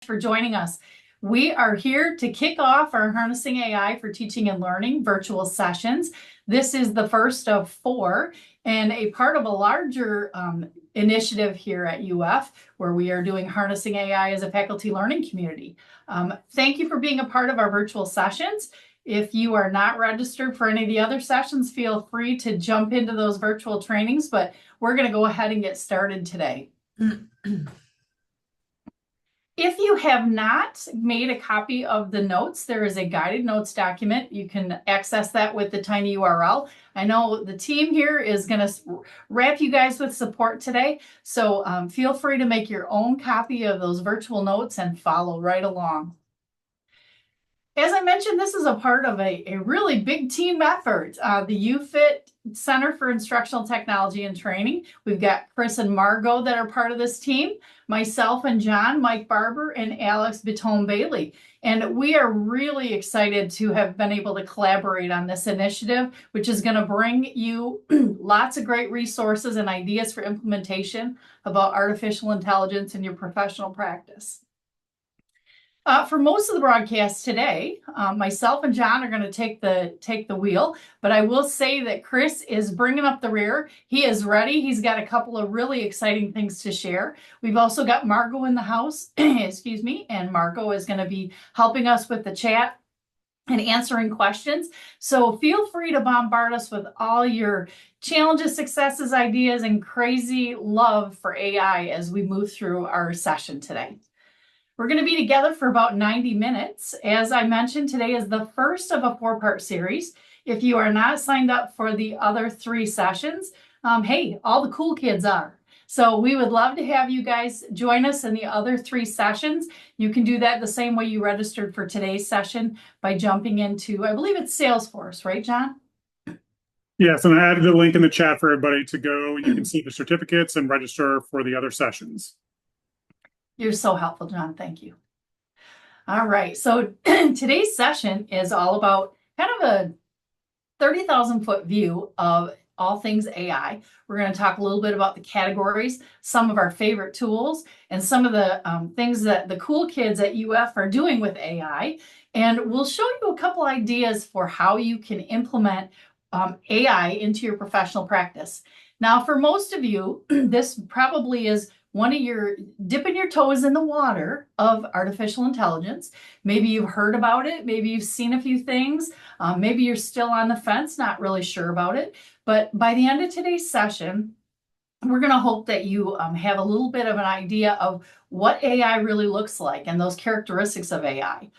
for joining us. We are here to kick off our Harnessing AI for Teaching and Learning virtual sessions. This is the first of 4 and a part of a larger initiative here at UF where we are doing Harnessing AI as a faculty learning community. Thank you for being a part of our virtual sessions. If you are not registered for any of the other sessions, feel free to jump into those virtual trainings, but we're going to go ahead and get started today. If you have not made a copy of the notes, there is a guided notes document. You can access that with the tiny URL. I know the team here is going to wrap you guys with support today, so feel free to make your own copy of those virtual notes and follow right along. As I mentioned, this is a part of a really big team effort. The UFIT Center for Instructional Technology and Training. We've got Chris and Margot that are part of this team, myself and John, Mike Barber, and Alex Bitone-Bailey. And we are really excited to have been able to collaborate on this initiative, which is going to bring you lots of great resources and ideas for implementation about artificial intelligence in your professional practice. For most of the broadcast today, myself and John are going to take the wheel, but I will say that Chris is bringing up the rear. He is ready. He's got a couple of really exciting things to share. We've also got Margot in the house, excuse me, and Margot is going to be helping us with the chat and answering questions. So feel free to bombard us with all your challenges, successes, ideas, and crazy love for AI as we move through our session today. We're going to be together for about 90 minutes. As I mentioned, today is the first of a 4-part series. If you are not signed up for the other 3 sessions, hey, all the cool kids are. So we would love to have you guys join us in the other 3 sessions. You can do that the same way you registered for today's session by jumping into, I believe it's Salesforce, right, John? Yes, and I added a link in the chat for everybody to go. You can see the certificates and register for the other sessions. You're so helpful, John. Thank you. All right. So today's session is all about kind of a 30,000-foot view of all things AI. We're going to talk a little bit about the categories, some of our favorite tools, and some of the things that the cool kids at UF are doing with AI. And we'll show you a couple ideas for how you can implement AI into your professional practice. Now, for most of you, this probably is one of your dipping your toes in the water of artificial intelligence. Maybe you've heard about it. Maybe you've seen a few things. Maybe you're still on the fence, not really sure about it. But by the end of today's session, we're going to hope that you have a little bit of an idea of what AI really looks like and those characteristics of AI.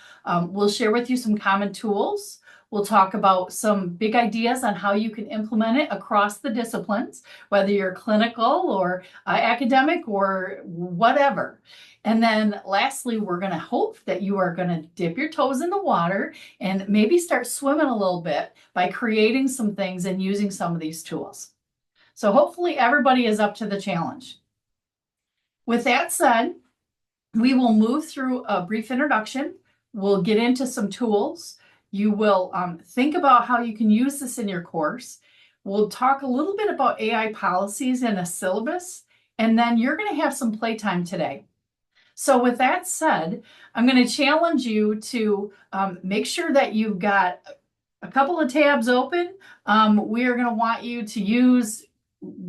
We'll share with you some common tools. We'll talk about some big ideas on how you can implement it across the disciplines, whether you're clinical or academic or whatever. And then lastly, we're going to hope that you are going to dip your toes in the water and maybe start swimming a little bit by creating some things and using some of these tools. So hopefully everybody is up to the challenge. With that said, we will move through a brief introduction. We'll get into some tools. You will think about how you can use this in your course. We'll talk a little bit about AI policies in a syllabus, and then you're going to have some playtime today. So with that said, I'm going to challenge you to make sure that you've got a couple of tabs open. We are going to want you to use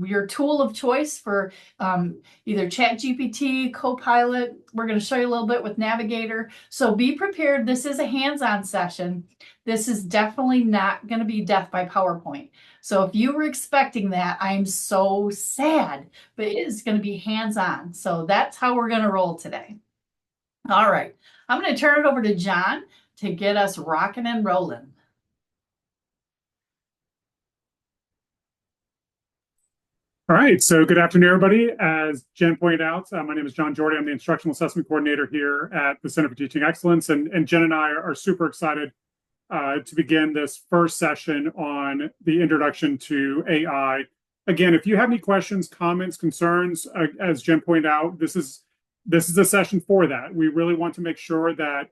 your tool of choice for either ChatGPT, Copilot. We're going to show you a little bit with Navigator. So be prepared. This is a hands-on session. This is definitely not going to be death by PowerPoint. So if you were expecting that, I'm so sad, but it is going to be hands-on. So that's how we're going to roll today. All right. I'm going to turn it over to John to get us rocking and rolling. All right, so good afternoon, everybody. As Jen pointed out, my name is John Jordy. I'm the Instructional Assessment Coordinator here at the Center for Teaching Excellence, and Jen and I are super excited to begin this first session on the introduction to AI. Again, if you have any questions, comments, concerns, as Jen pointed out, this is a session for that. We really want to make sure that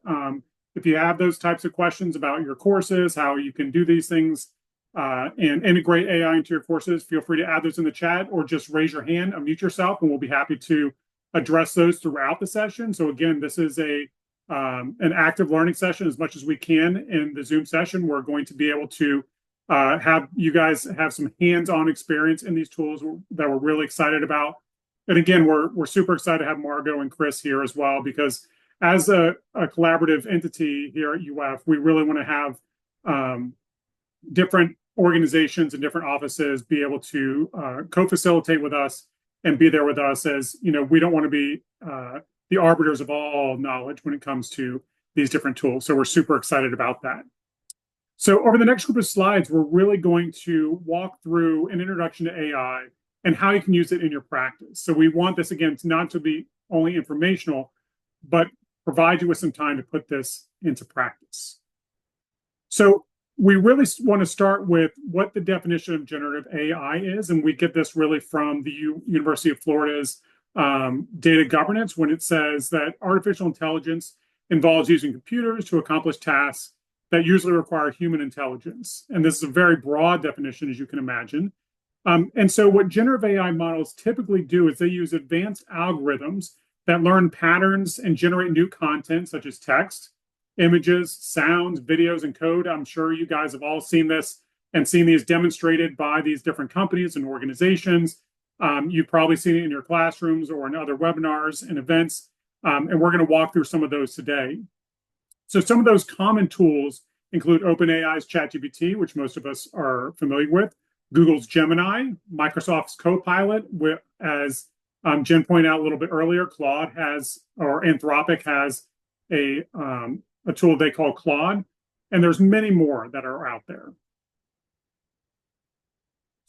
if you have those types of questions about your courses, how you can do these things, and integrate AI into your courses, feel free to add those in the chat or just raise your hand, unmute yourself, and we'll be happy to address those throughout the session. So again, this is an active learning session as much as we can in the Zoom session. We're going to be able to have you guys have some hands-on experience in these tools that we're really excited about. And again, we're super excited to have Margot and Chris here as well, because as a collaborative entity here at UF, we really want to have different organizations and different offices be able to co-facilitate with us and be there with us, as we don't want to be the arbiters of all knowledge when it comes to these different tools. So we're super excited about that. So over the next group of slides, we're really going to walk through an introduction to AI and how you can use it in your practice. So we want this, again, not to be only informational, but provide you with some time to put this into practice. So we really want to start with what the definition of generative AI is, and we get this really from the University of Florida's data governance, when it says that artificial intelligence involves using computers to accomplish tasks that usually require human intelligence. And this is a very broad definition, as you can imagine. And so what generative AI models typically do is they use advanced algorithms that learn patterns and generate new content, such as text, images, sounds, videos, and code. I'm sure you guys have all seen this and seen these demonstrated by these different companies and organizations. You've probably seen it in your classrooms or in other webinars and events. And we're going to walk through some of those today. So some of those common tools include OpenAI's ChatGPT, which most of us are familiar with, Google's Gemini, Microsoft's Copilot, as Jen pointed out a little bit earlier, Claude has, or Anthropic has a tool they call Claude, and there's many more that are out there.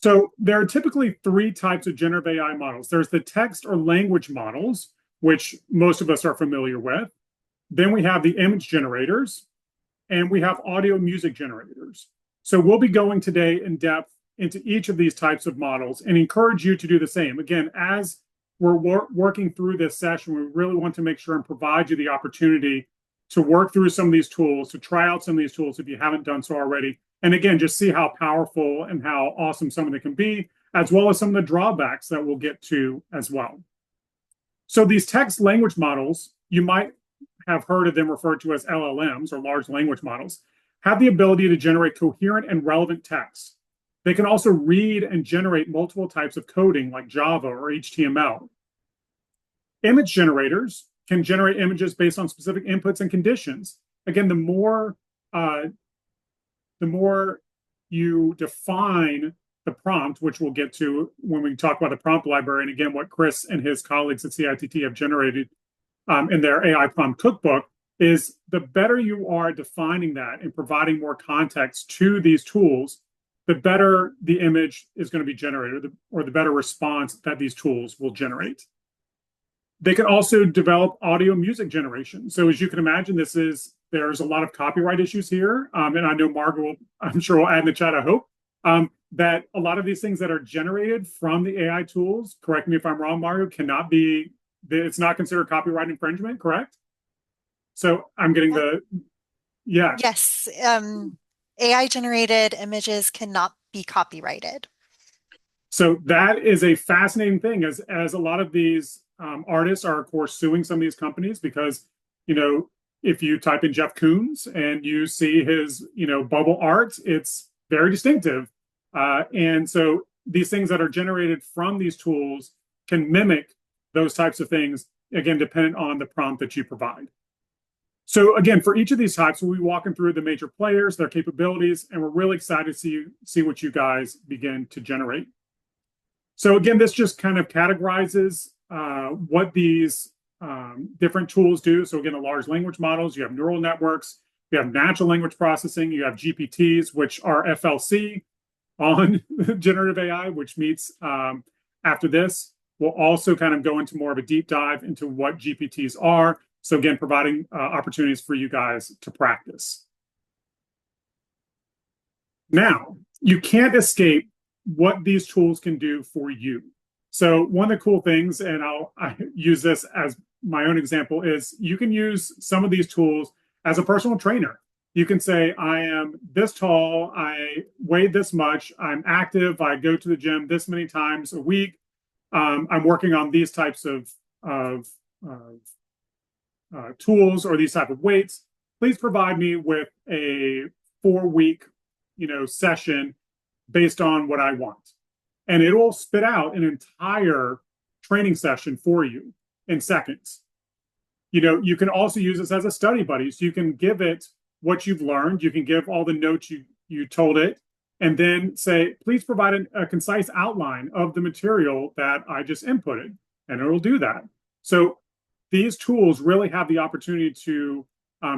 So there are typically three types of generative AI models. There's the text or language models, which most of us are familiar with. Then we have the image generators, and we have audio music generators. So we'll be going today in depth into each of these types of models and encourage you to do the same. Again, as we're working through this session, we really want to make sure and provide you the opportunity to work through some of these tools, to try out some of these tools if you haven't done so already. And again, just see how powerful and how awesome some of them can be, as well as some of the drawbacks that we'll get to as well. So these text language models, you might have heard of them referred to as LLMs, or large language models, have the ability to generate coherent and relevant text. They can also read and generate multiple types of coding like Java or HTML. Image generators can generate images based on specific inputs and conditions. Again, the more you define the prompt, which we'll get to when we talk about the prompt library, and again, what Chris and his colleagues at CITT have generated in their AI prompt cookbook, is the better you are defining that and providing more context to these tools, the better the image is going to be generated, or the better response that these tools will generate. They can also develop audio music generation. So as you can imagine, there's a lot of copyright issues here. And I know Margot, I'm sure will add in the chat, I hope, that a lot of these things that are generated from the AI tools, correct me if I'm wrong, Margot, it's not considered copyright infringement, correct? So I'm getting Yes. AI generated images cannot be copyrighted. So that is a fascinating thing, as a lot of these artists are, of course, suing some of these companies because, if you type in Jeff Koons and you see his, bubble art, it's very distinctive. And so these things that are generated from these tools can mimic those types of things, again, dependent on the prompt that you provide. So again, for each of these types, we'll be walking through the major players, their capabilities, and we're really excited to see what you guys begin to generate. So again, this just kind of categorizes what these different tools do. So again, the large language models, you have neural networks, you have natural language processing, you have GPTs, which are FLC on generative AI, which meets after this. We'll also kind of go into more of a deep dive into what GPTs are. So again, providing opportunities for you guys to practice. Now, you can't escape what these tools can do for you. So one of the cool things, and I use this as my own example, is you can use some of these tools as a personal trainer. You can say, I am this tall, I weigh this much, I'm active, I go to the gym this many times a week, I'm working on these types of of tools or these type of weights, please provide me with a 4-week, session based on what I want. And it will spit out an entire training session for you in seconds. You can also use this as a study buddy. So you can give it what you've learned. You can give all the notes you told it, and then say, please provide a concise outline of the material that I just inputted, and it will do that. So these tools really have the opportunity to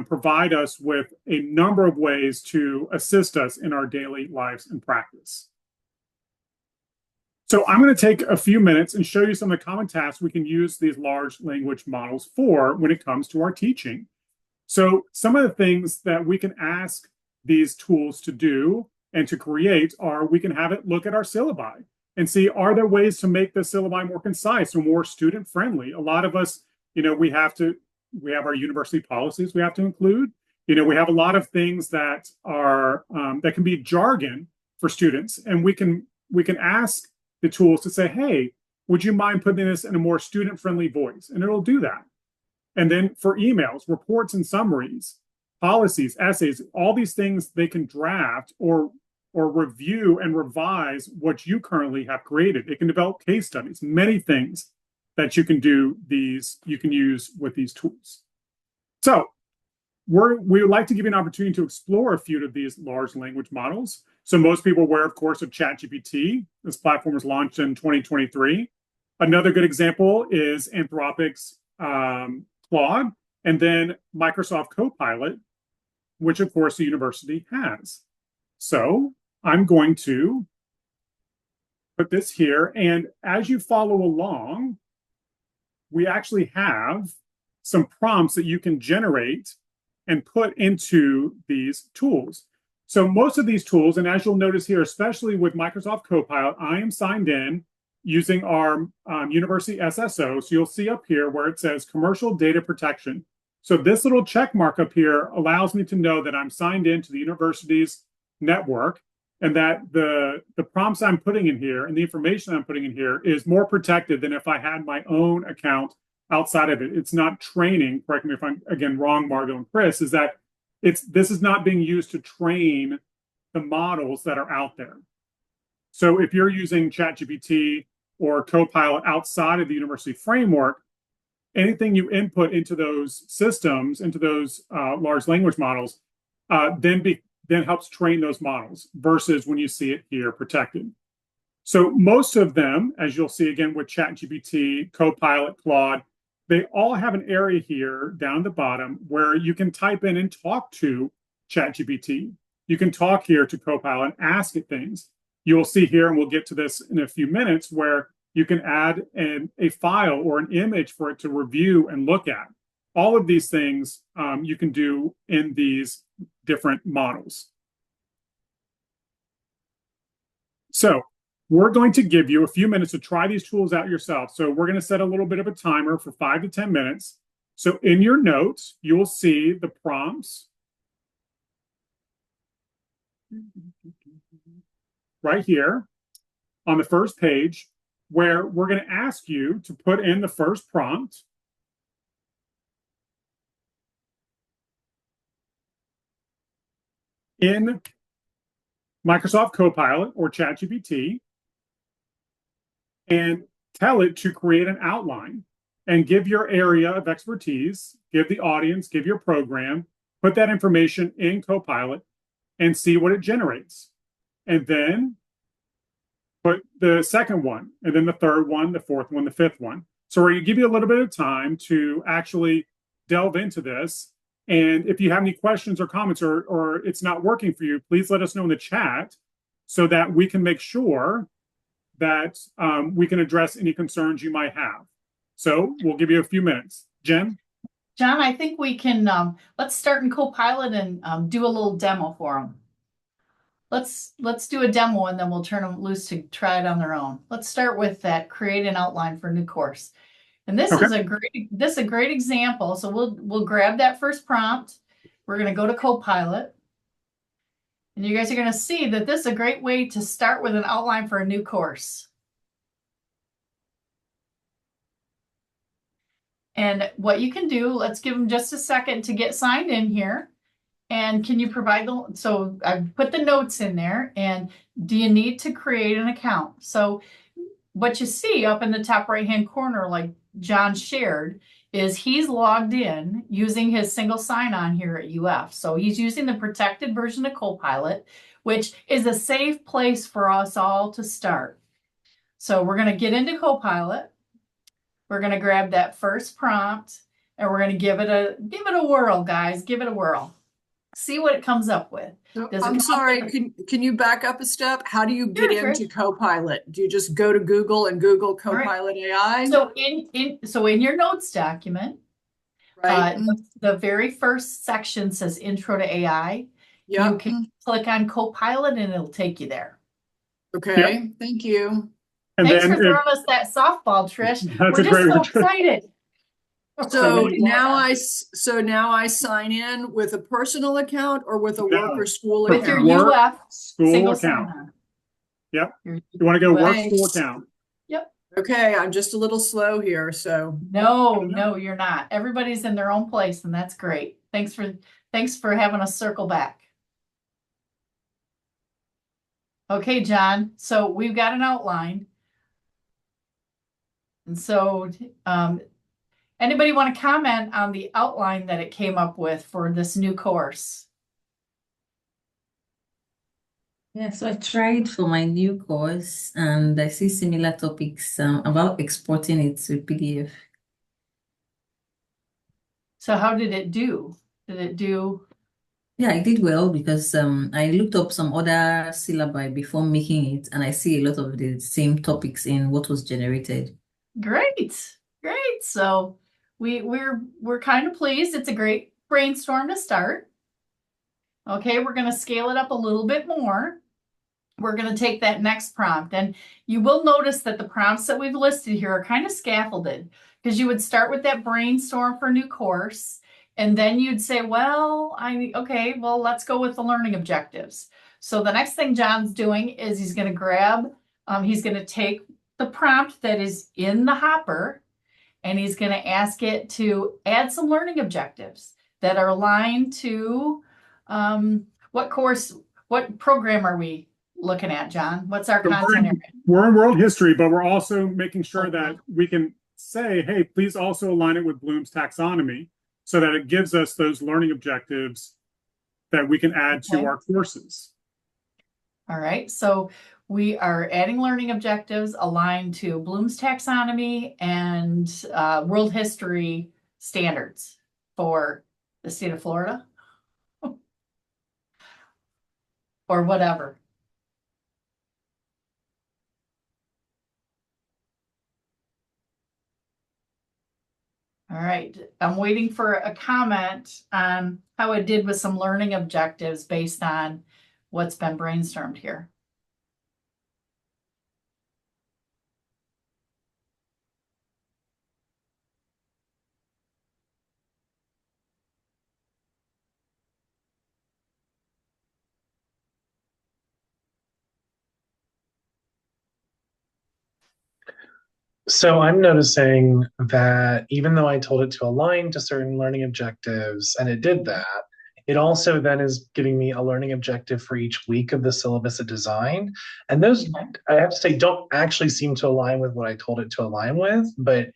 provide us with a number of ways to assist us in our daily lives and practice. So I'm going to take a few minutes and show you some of the common tasks we can use these large language models for when it comes to our teaching. So some of the things that we can ask these tools to do and to create are, we can have it look at our syllabi and see, are there ways to make the syllabi more concise or more student friendly? A lot of us, we have our university policies we have to include. We have a lot of things that are that can be jargon for students, and we can ask the tools to say, hey, would you mind putting this in a more student-friendly voice? And it'll do that. And then for emails, reports and summaries, policies, essays, all these things they can draft or review and revise what you currently have created. It can develop case studies, many things that you can use with these tools. So we would like to give you an opportunity to explore a few of these large language models. So most people are aware, of course, of ChatGPT. This platform was launched in 2023. Another good example is Anthropic's Claude, and then Microsoft Copilot, which of course the university has. So I'm going to put this here, and as you follow along, we actually have some prompts that you can generate and put into these tools. So most of these tools, and as you'll notice here, especially with Microsoft Copilot, I am signed in using our university SSO. So you'll see up here where it says commercial data protection. So this little check mark up here allows me to know that I'm signed into the university's network, and that the prompts I'm putting in here and the information I'm putting in here is more protected than if I had my own account outside of it. It's not training, correct me if I'm, again, wrong, Margot and Chris, is that this is not being used to train the models that are out there. So if you're using ChatGPT or Copilot outside of the university framework, anything you input into those systems, into those large language models, then helps train those models versus when you see it here protected. So most of them, as you'll see again with ChatGPT, Copilot, Claude, they all have an area here down at the bottom where you can type in and talk to ChatGPT. You can talk here to Copilot and ask it things. You'll see here, and we'll get to this in a few minutes, where you can add a file or an image for it to review and look at. All of these things you can do in these different models. So we're going to give you a few minutes to try these tools out yourself. So we're going to set a little bit of a timer for 5 to 10 minutes. So in your notes, you'll see the prompts right here on the first page, where we're going to ask you to put in the first prompt. In Microsoft Copilot or ChatGPT, and tell it to create an outline and give your area of expertise, give the audience, give your program, put that information in Copilot and see what it generates. And then put the second one, and then the third one, the fourth one, the fifth one. So we're going to give you a little bit of time to actually delve into this. And if you have any questions or comments, or it's not working for you, please let us know in the chat so that we can make sure that we can address any concerns you might have. So we'll give you a few minutes. Jen? John, I think we can, let's start in Copilot and do a little demo for them. Let's do a demo, and then we'll turn them loose to try it on their own. Let's start with that, create an outline for a new course. And this is a great example. So we'll grab that first prompt. We're going to go to Copilot. And you guys are going to see that this is a great way to start with an outline for a new course. And what you can do, let's give them just a second to get signed in here. And can you provide so I put the notes in there, and do you need to create an account? So what you see up in the top right-hand corner, like John shared, is he's logged in using his single sign-on here at UF. So he's using the protected version of Copilot, which is a safe place for us all to start. So we're going to get into Copilot. We're going to grab that first prompt, and we're going to give it a whirl, guys. Give it a whirl. See what it comes up with. I'm sorry, can you back up a step? How do you get into Copilot? Do you just go to Google and Google Copilot AI? So in your notes document, right? The very first section says Intro to AI. Yep. You can click on Copilot and it'll take you there. Okay, Yep. Thank you. And Thanks for throwing us that softball, Trish. That's We're just so excited. So now I sign in with a personal account or with a work or school account? With your UF school account. Yep. You want to go work school account. Yep. Okay, I'm just a little slow here, so. No, you're not. Everybody's in their own place, and that's great. Thanks for having us circle back. Okay, John, so we've got an outline. And so anybody want to comment on the outline that it came up with for this new course? Yeah, so I tried for my new course and I see similar topics about exporting it to PDF. So how did it do? Did it do? Yeah, I did well because I looked up some other syllabi before making it, and I see a lot of the same topics in what was generated. Great. So we're kind of pleased. It's a great brainstorm to start. Okay, we're going to scale it up a little bit more. We're going to take that next prompt, and you will notice that the prompts that we've listed here are kind of scaffolded, because you would start with that brainstorm for a new course, and then you'd say, well, let's go with the learning objectives. So the next thing John's doing is he's going to take the prompt that is in the hopper, and he's going to ask it to add some learning objectives that are aligned to what program are we looking at, John? What's our content area? We're in world history, but we're also making sure that we can say, hey, please also align it with Bloom's taxonomy so that it gives us those learning objectives that we can add to our courses. All right, so we are adding learning objectives aligned to Bloom's taxonomy and world history standards for the state of Florida or whatever. All right, I'm waiting for a comment on how it did with some learning objectives based on what's been brainstormed here. So I'm noticing that even though I told it to align to certain learning objectives and it did that, it also then is giving me a learning objective for each week of the syllabus of design. And those, I have to say, don't actually seem to align with what I told it to align with, but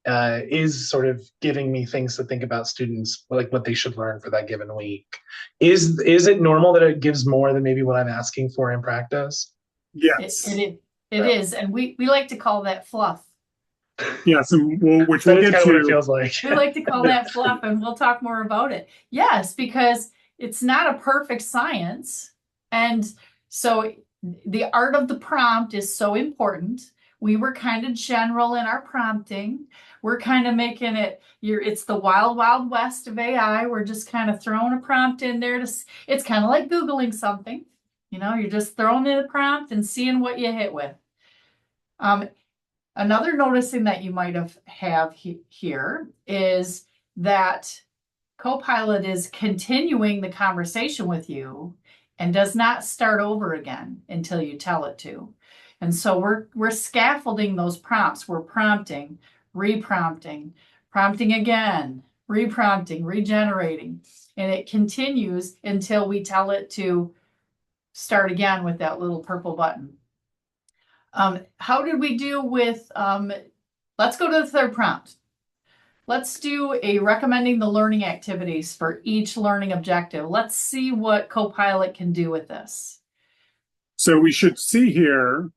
is sort of giving me things to think about students, like what they should learn for that given week. Is it normal that it gives more than maybe what I'm asking for in practice? Yes. It is, and we like to call that fluff. Yes, and which we'll get to. What it feels like. We like to call that fluff, and we'll talk more about it. Yes, because it's not a perfect science, and so the art of the prompt is so important. We were kind of general in our prompting. We're kind of making it, it's the wild, wild west of AI. We're just kind of throwing a prompt in there. It's kind of like Googling something. You're just throwing in a prompt and seeing what you hit with. Another noticing that you might have here is that Copilot is continuing the conversation with you and does not start over again until you tell it to. And so we're scaffolding those prompts. We're prompting, reprompting, prompting again, reprompting, regenerating, and it continues until we tell it to start again with that little purple button. How did we do with, let's go to the third prompt. Let's do a recommending the learning activities for each learning objective. Let's see what Copilot can do with this. So we should see here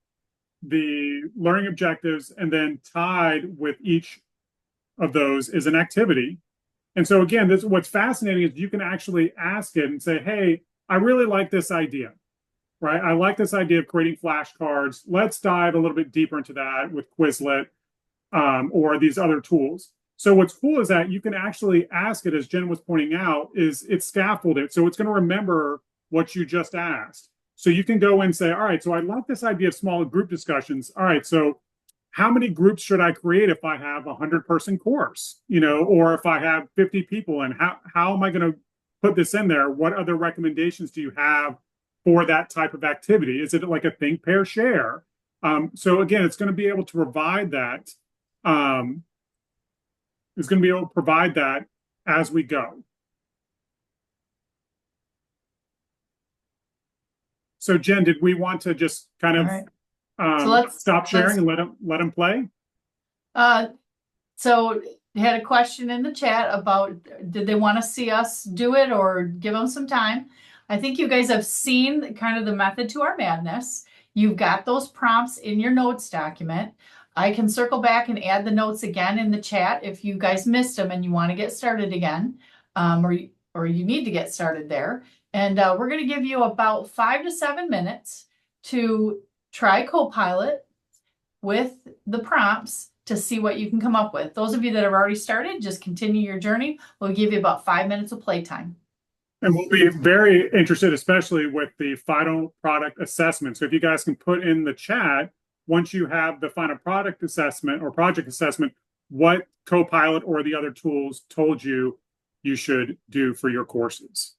the learning objectives, and then tied with each of those is an activity. And so again, this what's fascinating is you can actually ask it and say, hey, I really like this idea, right? I like this idea of creating flashcards. Let's dive a little bit deeper into that with Quizlet or these other tools. So what's cool is that you can actually ask it, as Jen was pointing out, is it's scaffolded. So it's going to remember what you just asked. So you can go and say, all right, so I like this idea of smaller group discussions. All right, so how many groups should I create if I have a 100-person course, or if I have 50 people, and how am I going to put this in there? What other recommendations do you have for that type of activity? Is it like a think, pair, share? So again, it's going to be able to provide that. It's going to be able to provide that as we go. So Jen, did we want to just kind of so stop sharing and let them play? So you had a question in the chat about did they want to see us do it or give them some time? I think you guys have seen kind of the method to our madness. You've got those prompts in your notes document. I can circle back and add the notes again in the chat if you guys missed them and you want to get started again, or you need to get started there. And we're going to give you about 5 to 7 minutes to try Copilot with the prompts to see what you can come up with. Those of you that have already started, just continue your journey. We'll give you about 5 minutes of playtime. And we'll be very interested, especially with the final product assessment. So if you guys can put in the chat, once you have the final product assessment or project assessment, what Copilot or the other tools told you you should do for your courses.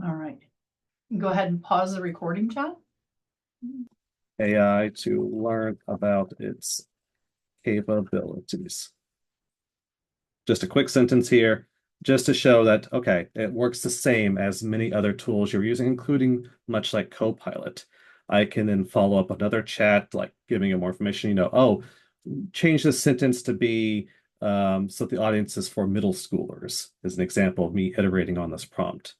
All right. Go ahead and pause the recording, John. AI to learn about its capabilities. Just a quick sentence here, just to show that, okay, it works the same as many other tools you're using, including much like Copilot. I can then follow up another chat, like giving it more information, oh, change this sentence to be so the audience is for middle schoolers, as an example of me iterating on this prompt.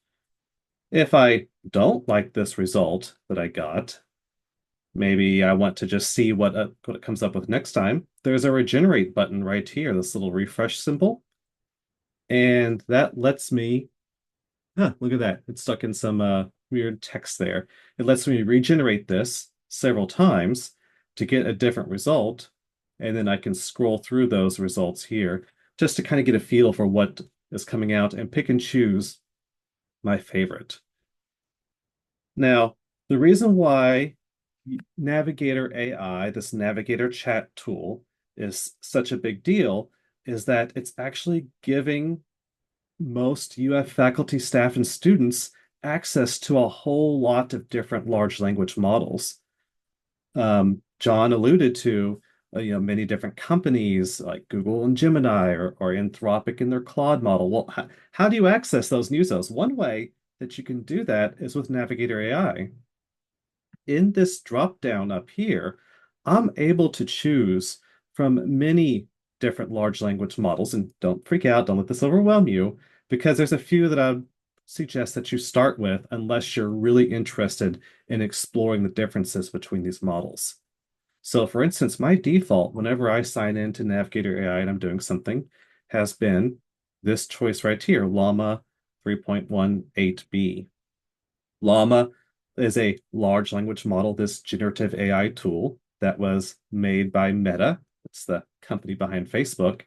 If I don't like this result that I got, maybe I want to just see what it comes up with next time. There's a regenerate button right here, this little refresh symbol. And that lets me, look at that. It's stuck in some weird text there. It lets me regenerate this several times to get a different result. And then I can scroll through those results here just to kind of get a feel for what is coming out and pick and choose my favorite. Now, the reason why Navigator AI, this Navigator chat tool, is such a big deal is that it's actually giving most UF faculty, staff, and students access to a whole lot of different large language models. John alluded to many different companies like Google and Gemini or Anthropic in their Claude model. Well, how do you access those and use those? One way that you can do that is with Navigator AI. In this drop down up here, I'm able to choose from many different large language models. And don't freak out, don't let this overwhelm you, because there's a few that I would suggest that you start with unless you're really interested in exploring the differences between these models. So for instance, my default, whenever I sign into Navigator AI and I'm doing something, has been this choice right here, Llama 3.18b. Llama is a large language model, this generative AI tool that was made by Meta. It's the company behind Facebook.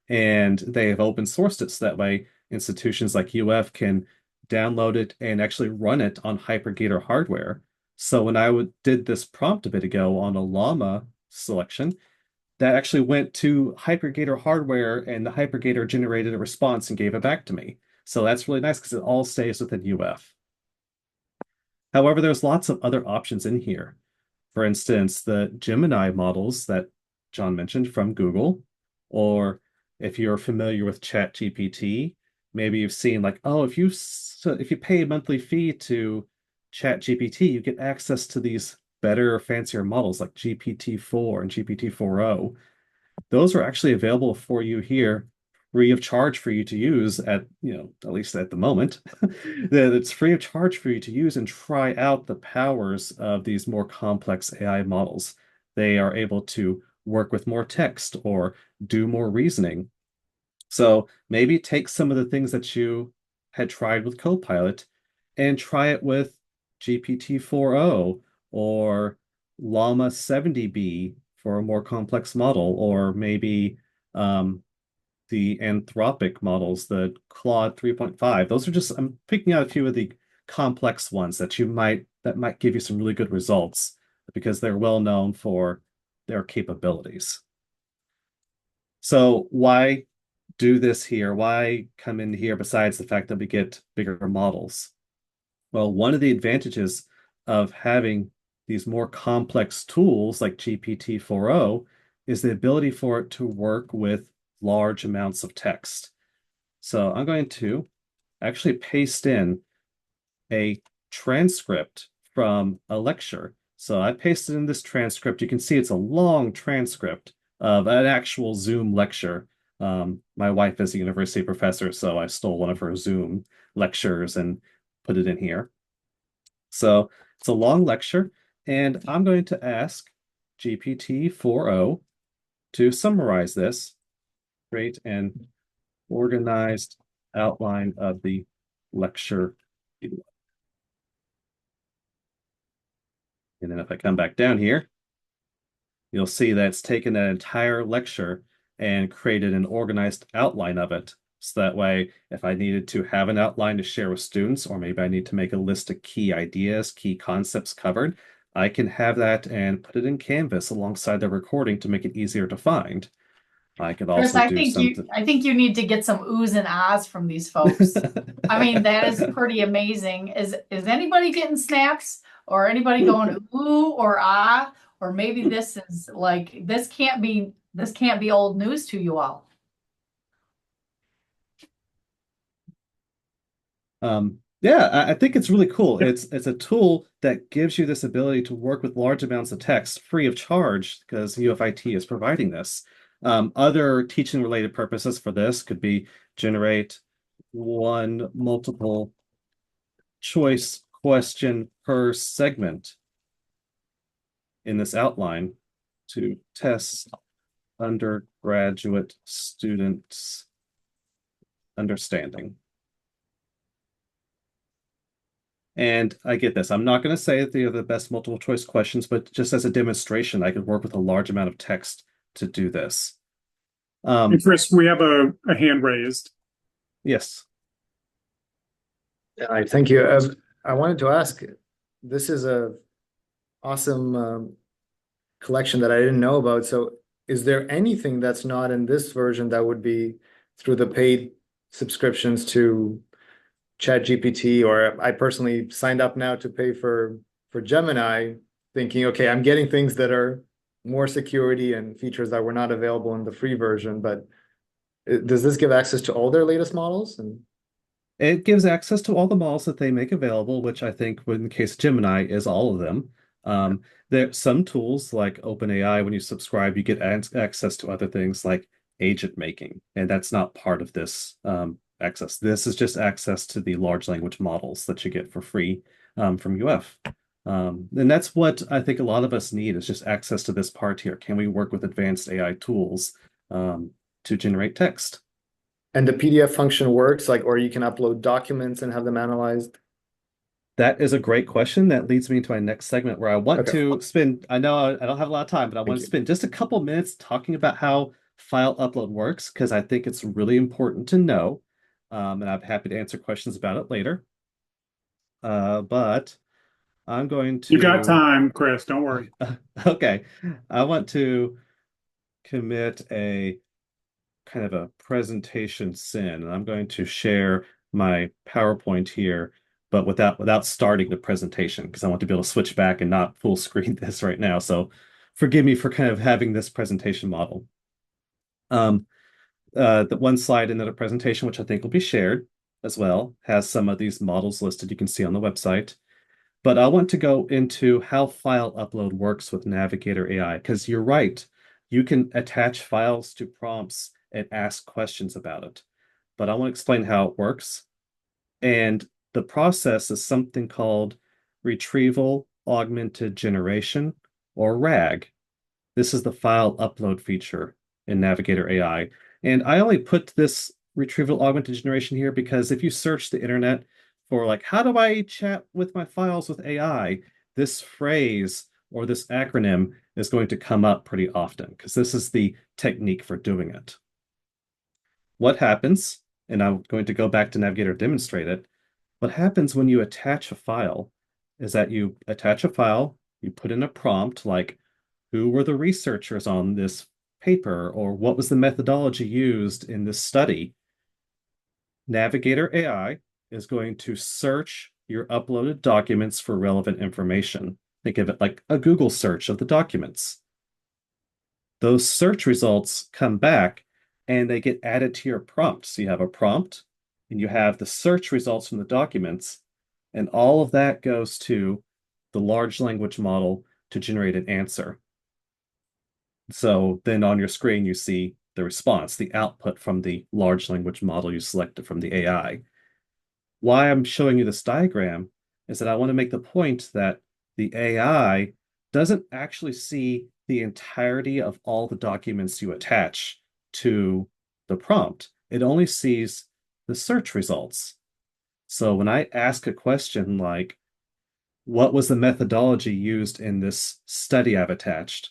And they have open sourced it so that way institutions like UF can download it and actually run it on HyperGator hardware. So when I did this prompt a bit ago on a Llama selection, that actually went to HyperGator hardware and the HyperGator generated a response and gave it back to me. So that's really nice because it all stays within UF. However, there's lots of other options in here. For instance, the Gemini models that John mentioned from Google, or if you're familiar with ChatGPT, maybe you've seen like, oh, if you pay a monthly fee to ChatGPT, you get access to these better, fancier models like GPT-4 and GPT-4o. Those are actually available for you here, free of charge for you to use at least at the moment. That it's free of charge for you to use and try out the powers of these more complex AI models. They are able to work with more text or do more reasoning. So maybe take some of the things that you had tried with Copilot and try it with GPT-4o or Llama 70B for a more complex model, or maybe the Anthropic models, the Claude 3.5. Those are just, I'm picking out a few of the complex ones that might give you some really good results because they're well known for their capabilities. So why do this here? Why come in here besides the fact that we get bigger models? Well, one of the advantages of having these more complex tools like GPT-4o is the ability for it to work with large amounts of text. So I'm going to actually paste in a transcript from a lecture. So I pasted in this transcript. You can see it's a long transcript of an actual Zoom lecture. My wife is a university professor, so I stole one of her Zoom lectures and put it in here. So it's a long lecture, and I'm going to ask GPT-4o to summarize this, create an organized outline of the lecture. And then if I come back down here, you'll see that it's taken an entire lecture and created an organized outline of it. So that way, if I needed to have an outline to share with students, or maybe I need to make a list of key ideas, key concepts covered, I can have that and put it in Canvas alongside the recording to make it easier to find. I could Chris, also do something. I think you need to get some oohs and ahs from these folks. I mean, that is pretty amazing. Is anybody getting snaps or anybody going ooh or ah? Or maybe this is like this can't be old news to you all. Yeah, I think it's really cool. It's a tool that gives you this ability to work with large amounts of text free of charge because UFIT is providing this. Other teaching related purposes for this could be generate one multiple choice question per segment in this outline to test undergraduate students' understanding. And I get this. I'm not going to say that they are the best multiple choice questions, but just as a demonstration, I could work with a large amount of text to do this. And Chris, we have a hand raised. Yes. I thank you. I wanted to ask, this is a awesome collection that I didn't know about. So is there anything that's not in this version that would be through the paid subscriptions to ChatGPT? Or I personally signed up now to pay for Gemini, thinking, okay, I'm getting things that are more security and features that were not available in the free version. But does this give access to all their latest models? And it gives access to all the models that they make available, which I think in the case of Gemini is all of them. There some tools like OpenAI, when you subscribe, you get access to other things like agent making, and that's not part of this access. This is just access to the large language models that you get for free from UF. And that's what I think a lot of us need is just access to this part here. Can we work with advanced AI tools to generate text? And the PDF function works, or you can upload documents and have them analyzed? That is a great question. That leads me to my next segment where I want to spend, I know I don't have a lot of time, but I want to spend just a couple minutes talking about how file upload works, because I think it's really important to know. And I'm happy to answer questions about it later. But I'm going to... You got time, Chris, don't worry. Okay. I want to commit a kind of a presentation sin, and I'm going to share my PowerPoint here but without starting the presentation, because I want to be able to switch back and not full screen this right now. So forgive me for kind of having this presentation model. The one slide in the presentation, which I think will be shared as well, has some of these models listed you can see on the website. But I want to go into how file upload works with Navigator AI, because you're right. You can attach files to prompts and ask questions about it. But I want to explain how it works. And the process is something called Retrieval Augmented Generation, or RAG. This is the file upload feature in Navigator AI. And I only put this retrieval augmented generation here because if you search the internet for like, how do I chat with my files with AI? This phrase or this acronym is going to come up pretty often because this is the technique for doing it. What happens, and I'm going to go back to Navigator to demonstrate it, what happens when you attach a file is that you attach a file, you put in a prompt like, who were the researchers on this paper, or what was the methodology used in this study? Navigator AI is going to search your uploaded documents for relevant information. Think of it like a Google search of the documents. Those search results come back and they get added to your prompt. So you have a prompt and you have the search results from the documents, and all of that goes to the large language model to generate an answer. So then on your screen, you see the response, the output from the large language model you selected from the AI. Why I'm showing you this diagram is that I want to make the point that the AI doesn't actually see the entirety of all the documents you attach to the prompt. It only sees the search results. So when I ask a question like, what was the methodology used in this study I've attached?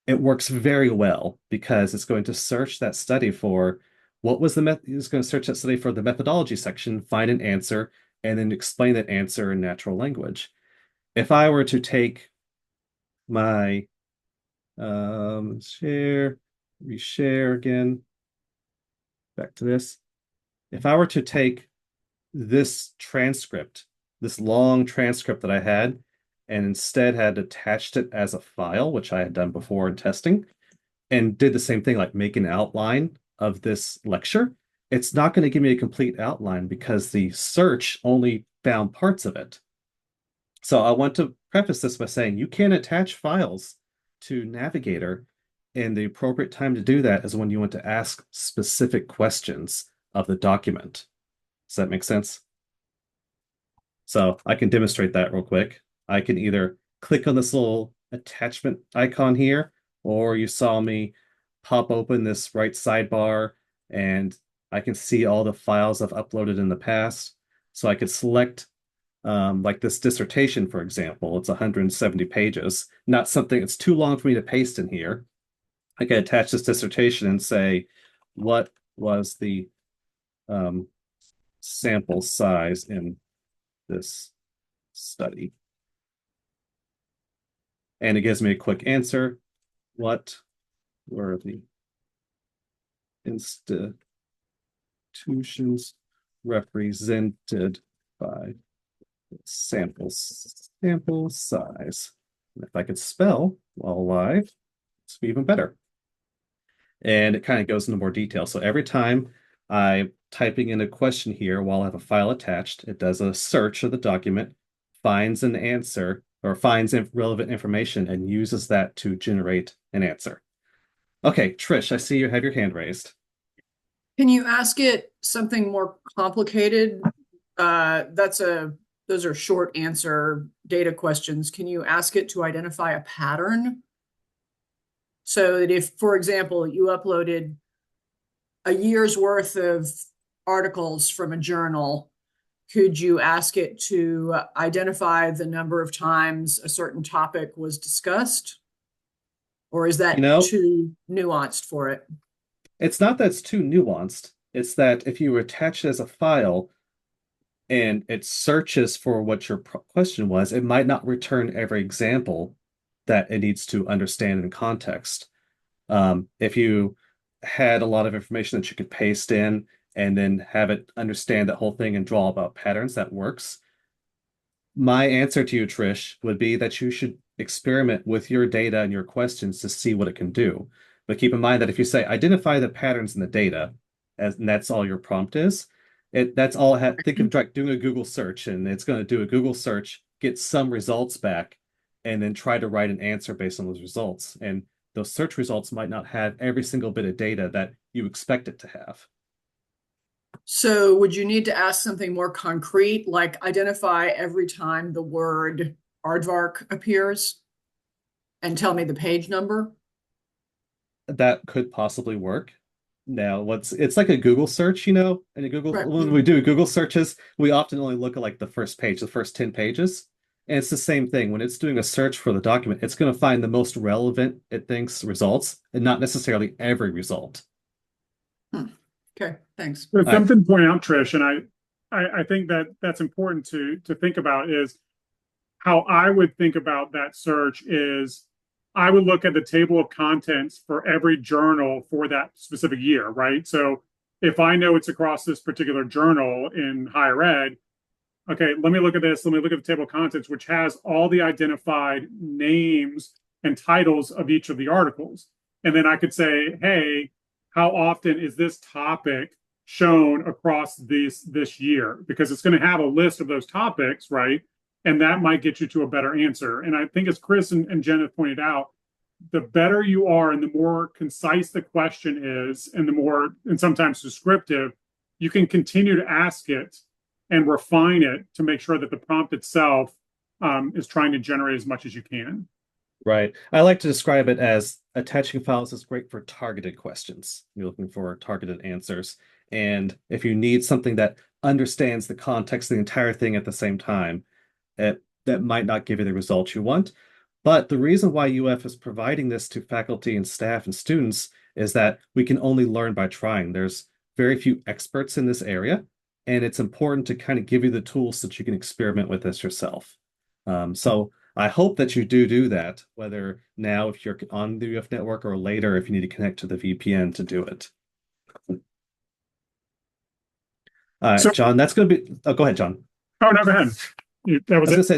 It works very well because it's going to search that study for what was it's going to search that study for the methodology section, find an answer, and then explain that answer in natural language. If I were to take my reshare again, back to this. If I were to take this transcript, this long transcript that I had, and instead had attached it as a file, which I had done before in testing, and did the same thing, like make an outline of this lecture, it's not going to give me a complete outline because the search only found parts of it. So I want to preface this by saying you can attach files to Navigator, and the appropriate time to do that is when you want to ask specific questions of the document. Does that make sense? So I can demonstrate that real quick. I can either click on this little attachment icon here, or you saw me pop open this right sidebar and I can see all the files I've uploaded in the past. So I could select like this dissertation, for example. It's 170 pages, not something that's too long for me to paste in here. I can attach this dissertation and say, what was the sample size in this study? And it gives me a quick answer. What were the institutions represented by sample size? And if I could spell while live, it's even better. And it kind of goes into more detail. So every time I'm typing in a question here while I have a file attached, it does a search of the document, finds an answer, or finds relevant information and uses that to generate an answer. Okay, Trish, I see you have your hand raised. Can you ask it something more complicated? Those are short answer data questions. Can you ask it to identify a pattern? So that if, for example, you uploaded a year's worth of articles from a journal, could you ask it to identify the number of times a certain topic was discussed? Or is that too nuanced for it? It's not that it's too nuanced. It's that if you attach it as a file and it searches for what your question was, it might not return every example that it needs to understand in context. If you had a lot of information that you could paste in and then have it understand that whole thing and draw about patterns, that works. my answer to you, Trish, would be that you should experiment with your data and your questions to see what it can do. But keep in mind that if you say identify the patterns in the data, and that's all your prompt is, that's all it had. Think of doing a Google search, and it's going to do a Google search, get some results back, and then try to write an answer based on those results. And those search results might not have every single bit of data that you expect it to have. So would you need to ask something more concrete, like identify every time the word aardvark appears and tell me the page number? That could possibly work. Now, it's like a Google search, you know, and a Google, Right. when we do Google searches, we often only look at like the first page, the first 10 pages. And it's the same thing. When it's doing a search for the document, it's going to find the most relevant, it thinks, results, and not necessarily every result. Okay, thanks. There's something to point out, Trish, and I think that that's important to think about is how I would think about that search is I would look at the table of contents for every journal for that specific year, right? So if I know it's across this particular journal in higher ed, okay, let me look at this. Let me look at the table of contents, which has all the identified names and titles of each of the articles. And then I could say, hey, how often is this topic shown across this year? Because it's going to have a list of those topics, right? And that might get you to a better answer. And I think as Chris and Jen have pointed out, the better you are and the more concise the question is and sometimes descriptive, you can continue to ask it and refine it to make sure that the prompt itself is trying to generate as much as you can. Right. I like to describe it as attaching files is great for targeted questions. You're looking for targeted answers. And if you need something that understands the context of the entire thing at the same time, that might not give you the results you want. But the reason why UF is providing this to faculty and staff and students is that we can only learn by trying. There's very few experts in this area, and it's important to kind of give you the tools so that you can experiment with this yourself. So I hope that you do that, whether now if you're on the UF network or later if you need to connect to the VPN to do it. All right, So- John, that's going to be... Oh, go ahead, John. Oh, no, go ahead. That was I was it. gonna say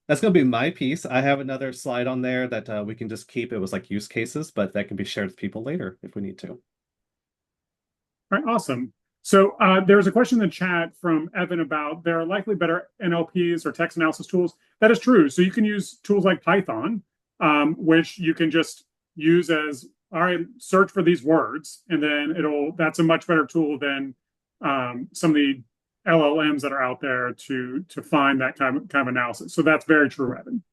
that's gonna be my piece. I have another slide on there that we can just keep. It was like use cases, but that can be shared with people later if we need to. All right, awesome. So there was a question in the chat from Evan about there are likely better NLPs or text analysis tools. That is true. So you can use tools like Python, which you can just use as, all right, search for these words, and then that's a much better tool than some of the LLMs that are out there to find that kind of analysis. So that's very true, Evan.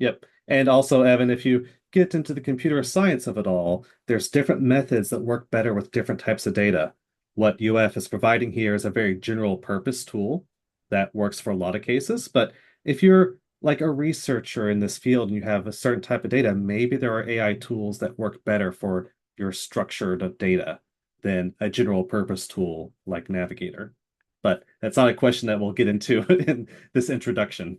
Yep. And also, Evan, if you get into the computer science of it all, there's different methods that work better with different types of data. What UF is providing here is a very general purpose tool that works for a lot of cases. But if you're like a researcher in this field and you have a certain type of data, maybe there are AI tools that work better for your structured data than a general purpose tool like Navigator. But that's not a question that we'll get into in this introduction.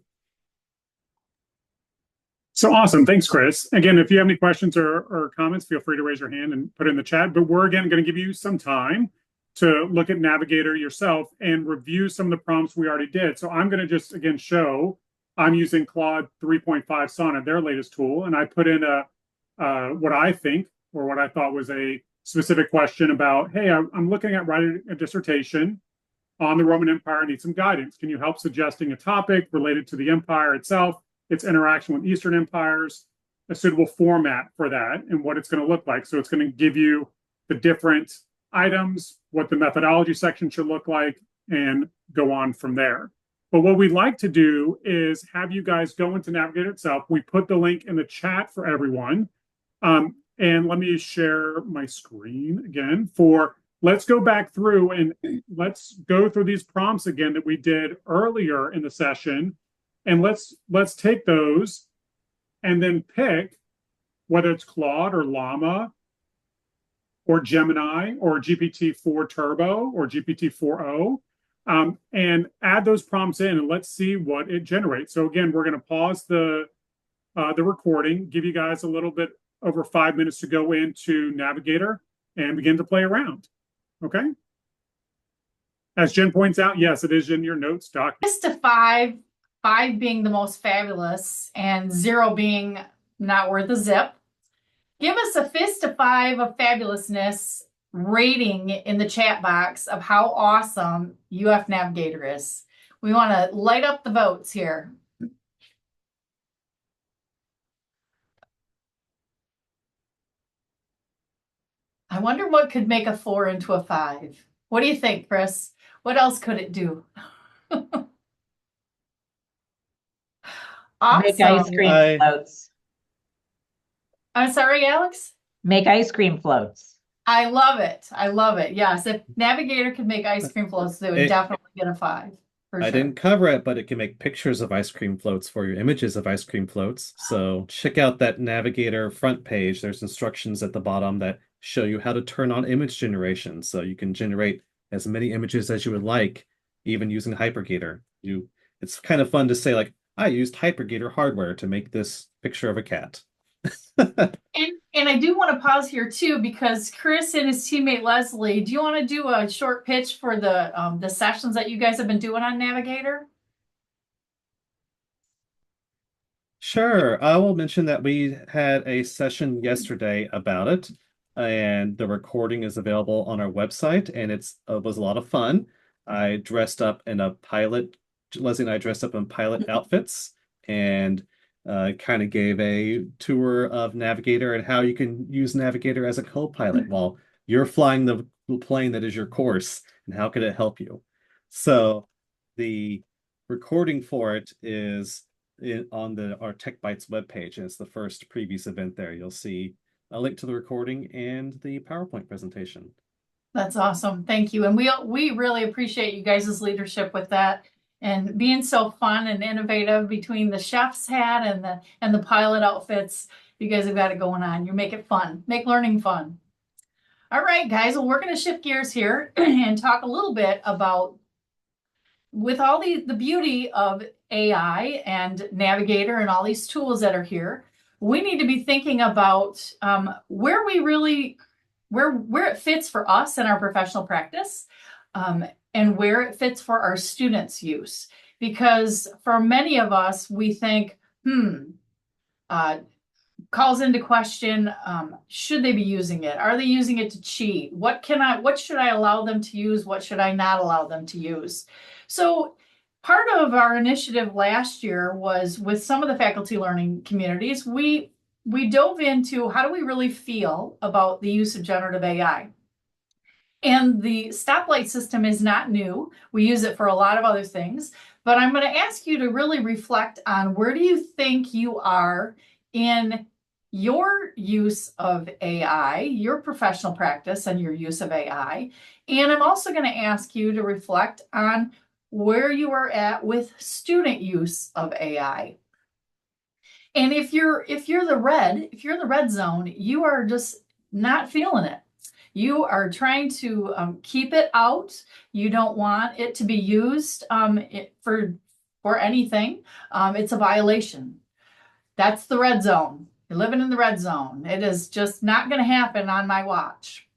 So awesome. Thanks, Chris. Again, if you have any questions or comments, feel free to raise your hand and put it in the chat. But we're, again, going to give you some time to look at Navigator yourself and review some of the prompts we already did. So I'm going to just, again, show I'm using Claude 3.5 Sonnet, their latest tool. And I put in what I think or what I thought was a specific question about, hey, I'm looking at writing a dissertation on the Roman Empire. I need some guidance. Can you help suggesting a topic related to the empire itself, its interaction with Eastern empires, a suitable format for that, and what it's going to look like? So it's going to give you the different items, what the methodology section should look like, and go on from there. But what we'd like to do is have you guys go into Navigator itself. We put the link in the chat for everyone. And let me share my screen again let's go back through and let's go through these prompts again that we did earlier in the session. And let's take those and then pick whether it's Claude or Llama or Gemini or GPT-4 Turbo or GPT-4o, and add those prompts in and let's see what it generates. So again, we're going to pause the recording, give you guys a little bit over 5 minutes to go into Navigator and begin to play around. Okay. As Jen points out, yes, it is in your notes doc. Just to 5 5 being the most fabulous and 0 being not worth a zip. Give us a fist to 5 of fabulousness rating in the chat box of how awesome UF Navigator is. We want to light up the votes here. I wonder what could make a 4 into a 5. What do you think, Chris? What else could it do? Make ice Awesome. cream floats. I'm sorry, Alex? Make ice cream floats. I love it. I love it. Yes, if Navigator could make ice cream floats, they would definitely get a 5. For I sure. didn't cover it, but it can make pictures of ice cream floats for you, images of ice cream floats. So check out that Navigator front page. There's instructions at the bottom that show you how to turn on image generation. So you can generate as many images as you would like, even using Hypergator. It's kind of fun to say, like, I used Hypergator hardware to make this picture of a cat. And I do want to pause here too, because Chris and his teammate Leslie, do you want to do a short pitch for the sessions that you guys have been doing on Navigator? Sure. I will mention that we had a session yesterday about it, and the recording is available on our website, and it was a lot of fun. I dressed up in a pilot, Leslie and I dressed up in pilot outfits, and kind of gave a tour of Navigator and how you can use Navigator as a co-pilot while you're flying the plane that is your course, and how could it help you. So the recording for it is on our Tech Bytes webpage, and it's the first previous event there. You'll see a link to the recording and the PowerPoint presentation. That's awesome. Thank you. And we really appreciate you guys' leadership with that and being so fun and innovative between the chef's hat and the pilot outfits. You guys have got it going on. You make it fun. Make learning fun. All right, guys. Well, we're going to shift gears here and talk a little bit about, with all the beauty of AI and Navigator and all these tools that are here, we need to be thinking about where it fits for us in our professional practice, and where it fits for our students' use. Because for many of us, we think, calls into question, should they be using it? Are they using it to cheat? What should I allow them to use? What should I not allow them to use? So part of our initiative last year was, with some of the faculty learning communities, we dove into how do we really feel about the use of generative AI. And the stoplight system is not new. We use it for a lot of other things. But I'm going to ask you to really reflect on, where do you think you are in your use of AI, your professional practice and your use of AI. And I'm also going to ask you to reflect on where you are at with student use of AI. And if you're in the red zone, you are just not feeling it. You are trying to keep it out. You don't want it to be used for anything. It's a violation. That's the red zone. You're living in the red zone. It is just not going to happen on my watch.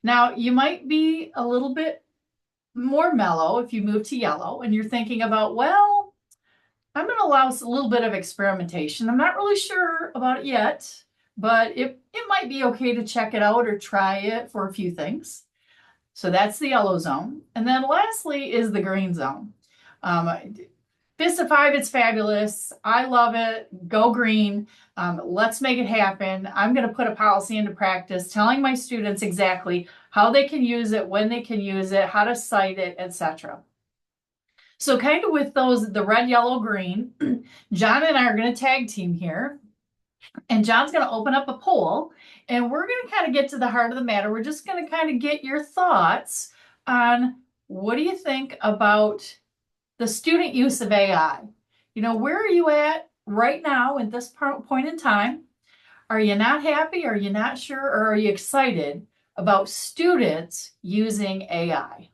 Now, you might be a little bit more mellow if you move to yellow and you're thinking about, well, I'm going to allow a little bit of experimentation. I'm not really sure about it yet, but it might be okay to check it out or try it for a few things. So that's the yellow zone. And then lastly is the green zone. Fist of 5, it's fabulous. I love it. Go green. Let's make it happen. I'm going to put a policy into practice, telling my students exactly how they can use it, when they can use it, how to cite it, etc. So kind of with the red, yellow, green, John and I are going to tag team here. And John's going to open up a poll, and we're going to kind of get to the heart of the matter. We're just going to kind of get your thoughts on, what do you think about the student use of AI? You know, where are you at right now at this point in time? Are you not happy? Are you not sure? Or are you excited about students using AI?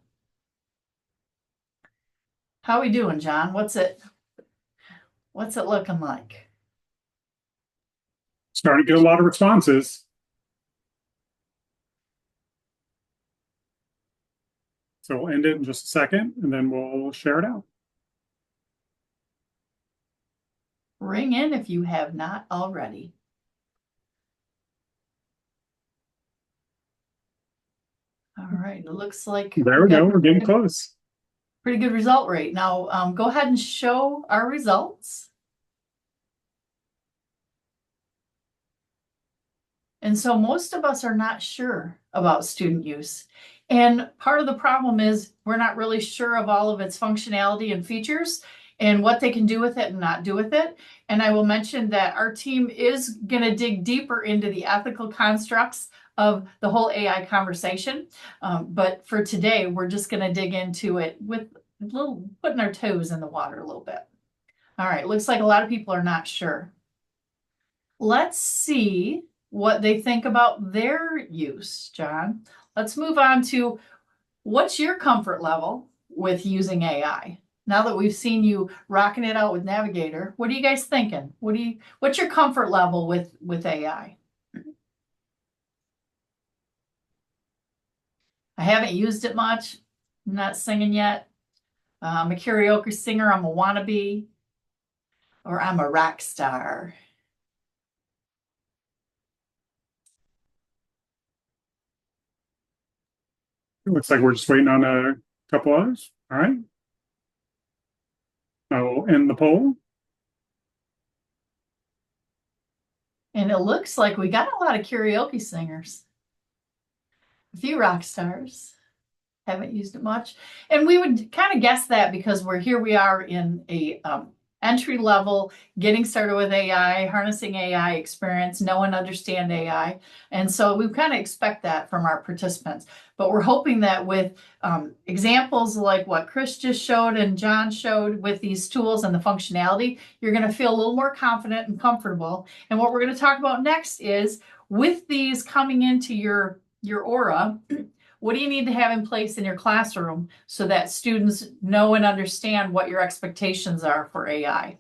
How are we doing, John? What's it looking like? Starting to get a lot of responses. So we'll end it in just a second, and then we'll share it out. ring in if you have not already. All right, it looks like There we got go. We're getting close. pretty good result rate. Now, go ahead and show our results. And so most of us are not sure about student use. And part of the problem is we're not really sure of all of its functionality and features and what they can do with it and not do with it. And I will mention that our team is going to dig deeper into the ethical constructs of the whole AI conversation. But for today, we're just going to dig into it with a little, putting our toes in the water a little bit. All right, looks like a lot of people are not sure. Let's see what they think about their use, John. Let's move on to what's your comfort level with using AI? Now that we've seen you rocking it out with Navigator, what are you guys thinking? What's your comfort level with AI? I haven't used it much. I'm not singing yet. I'm a karaoke singer. I'm a wannabe, or I'm a rock star. Looks like we're just waiting on a couple others. All right. I will end the poll. And it looks like we got a lot of karaoke singers. A few rock stars. Haven't used it much. And we would kind of guess that because we are in a entry level, getting started with AI, harnessing AI experience, know and understand AI. And so we kind of expect that from our participants. But we're hoping that with examples like what Chris just showed and John showed with these tools and the functionality, you're going to feel a little more confident and comfortable. And what we're going to talk about next is with these coming into your aura, what do you need to have in place in your classroom so that students know and understand what your expectations are for AI?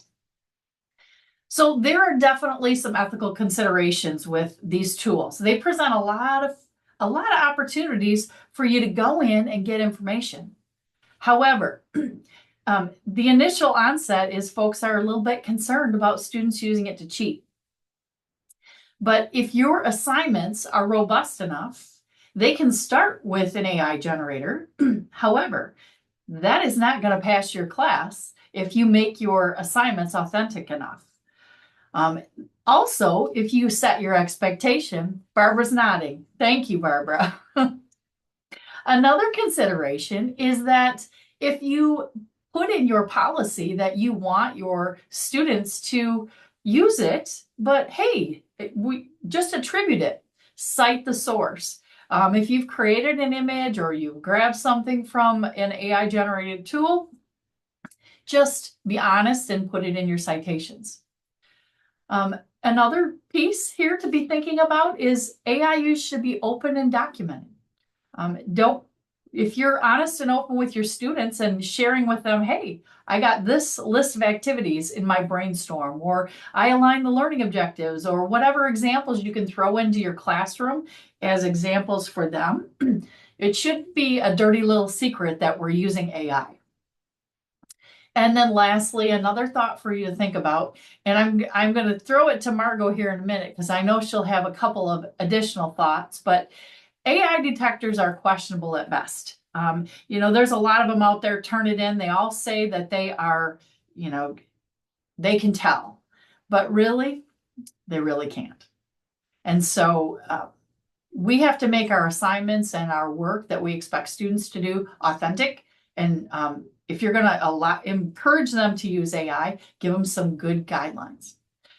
So there are definitely some ethical considerations with these tools. They present a lot of opportunities for you to go in and get information. However, the initial onset is folks are a little bit concerned about students using it to cheat. But if your assignments are robust enough, they can start with an AI generator. However, that is not going to pass your class if you make your assignments authentic enough. Also, if you set your expectation, Barbara's nodding. Thank you, Barbara. Another consideration is that if you put in your policy that you want your students to use it, but hey, we just attribute it, cite the source. If you've created an image or you grab something from an AI generated tool, just be honest and put it in your citations. Another piece here to be thinking about is AI use should be open and documented. If you're honest and open with your students and sharing with them, hey, I got this list of activities in my brainstorm, or I align the learning objectives, or whatever examples you can throw into your classroom as examples for them, it should be a dirty little secret that we're using AI. And then lastly, another thought for you to think about, and I'm going to throw it to Margot here in a minute because I know she'll have a couple of additional thoughts, but AI detectors are questionable at best. There's a lot of them out there, Turnitin. They all say that they are, they can tell, but really, they really can't. And so we have to make our assignments and our work that we expect students to do authentic. And if you're going to encourage them to use AI, give them some good guidelines.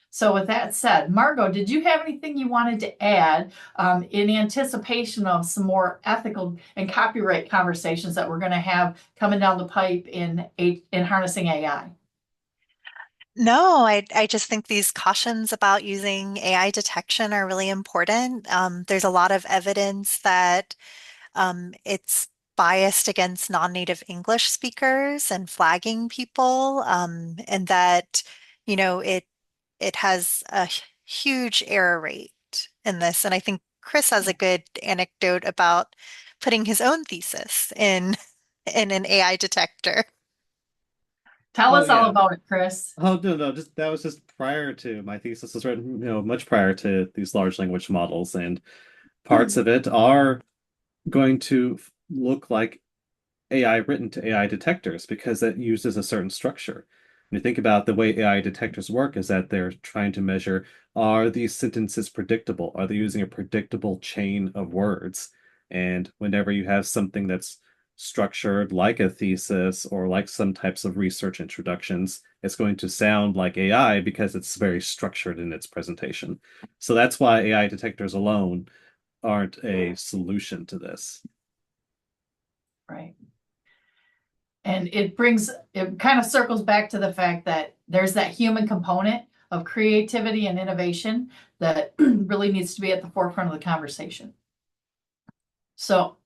So with that said, Margot, did you have anything you wanted to add in anticipation of some more ethical and copyright conversations that we're going to have coming down the pipe in harnessing AI? No, I just think these cautions about using AI detection are really important. There's a lot of evidence that it's biased against non-native English speakers and flagging people, and that, it has a huge error rate in this. And I think Chris has a good anecdote about putting his own thesis in an AI detector. Tell Oh, us all yeah. about it, Chris. Oh, no, just that was just prior to my thesis was written, much prior to these large language models, and parts of it are going to look like AI written to AI detectors because it uses a certain structure. When you think about the way AI detectors work, is that they're trying to measure, are these sentences predictable? Are they using a predictable chain of words? And whenever you have something that's structured like a thesis or like some types of research introductions, it's going to sound like AI because it's very structured in its presentation. So that's why AI detectors alone aren't a solution to this. Right. And it kind of circles back to the fact that there's that human component of creativity and innovation that really needs to be at the forefront of the conversation. So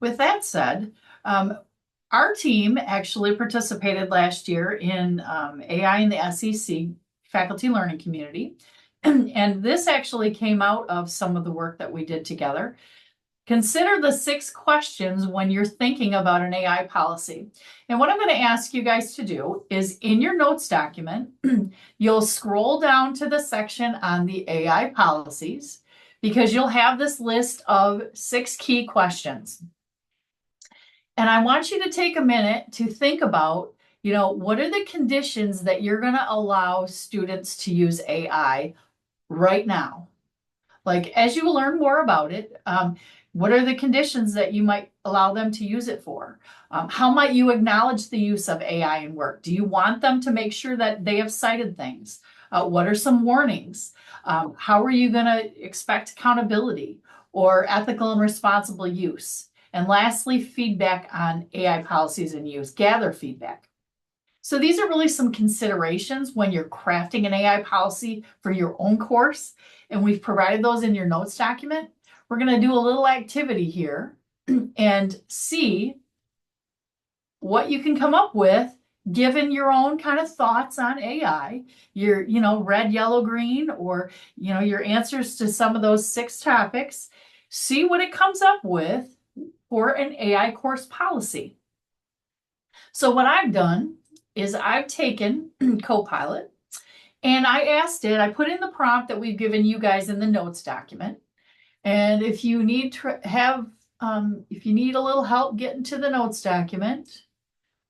with that said, our team actually participated last year in AI in the SEC faculty learning community. And this actually came out of some of the work that we did together. Consider the 6 questions when you're thinking about an AI policy. And what I'm going to ask you guys to do is in your notes document, you'll scroll down to the section on the AI policies because you'll have this list of 6 key questions. And I want you to take a minute to think about, what are the conditions that you're going to allow students to use AI right now? Like, as you learn more about it, what are the conditions that you might allow them to use it for? How might you acknowledge the use of AI in work? Do you want them to make sure that they have cited things? What are some warnings? How are you going to expect accountability or ethical and responsible use? And lastly, feedback on AI policies and use. Gather feedback. So these are really some considerations when you're crafting an AI policy for your own course. And we've provided those in your notes document. We're going to do a little activity here and see what you can come up with given your own kind of thoughts on AI, your, red, yellow, green, or, your answers to some of those 6 topics. See what it comes up with for an AI course policy. So what I've done is I've taken Copilot and I put in the prompt that we've given you guys in the notes document. And if you need to if you need a little help getting to the notes document,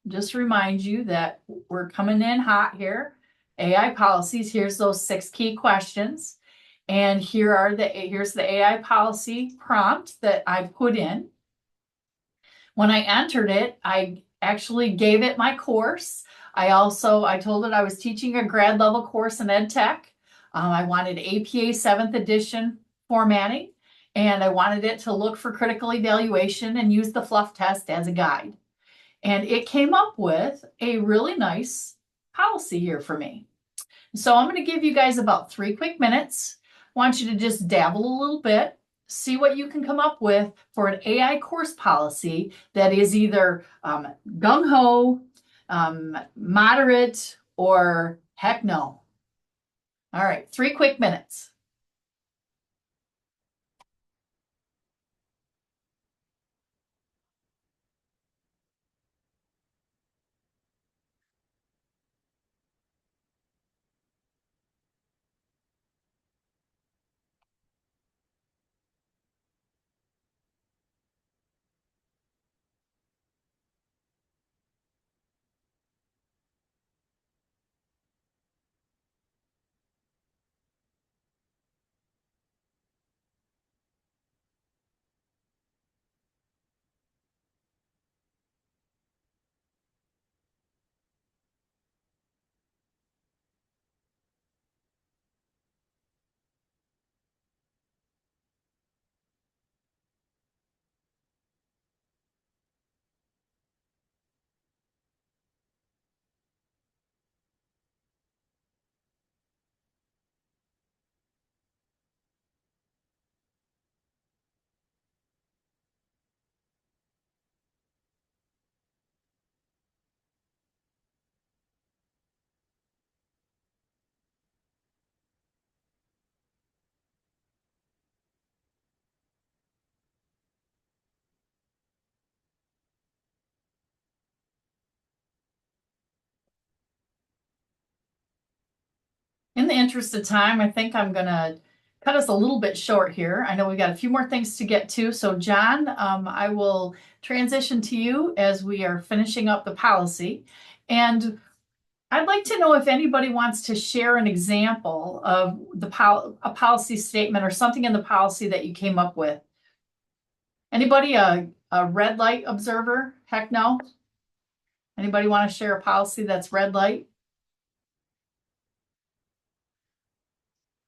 just remind you that we're coming in hot here. AI policies, here's those 6 key questions. And here's the AI policy prompt that I put in. When I entered it, I actually gave it my course. I told it I was teaching a grad level course in ed tech. I wanted APA 7th edition formatting, and I wanted it to look for critical evaluation and use the fluff test as a guide. And it came up with a really nice policy here for me. So I'm going to give you guys about 3 quick minutes. I want you to just dabble a little bit, see what you can come up with for an AI course policy that is either gung-ho, moderate, or heck no. All right, 3 quick minutes. In the interest of time, I think I'm gonna cut us a little bit short here. I know we got a few more things to get to. So John, I will transition to you as we are finishing up the policy. And I'd like to know if anybody wants to share an example of a policy statement or something in the policy that you came up with. Anybody a red light observer? Heck no. Anybody want to share a policy that's red light?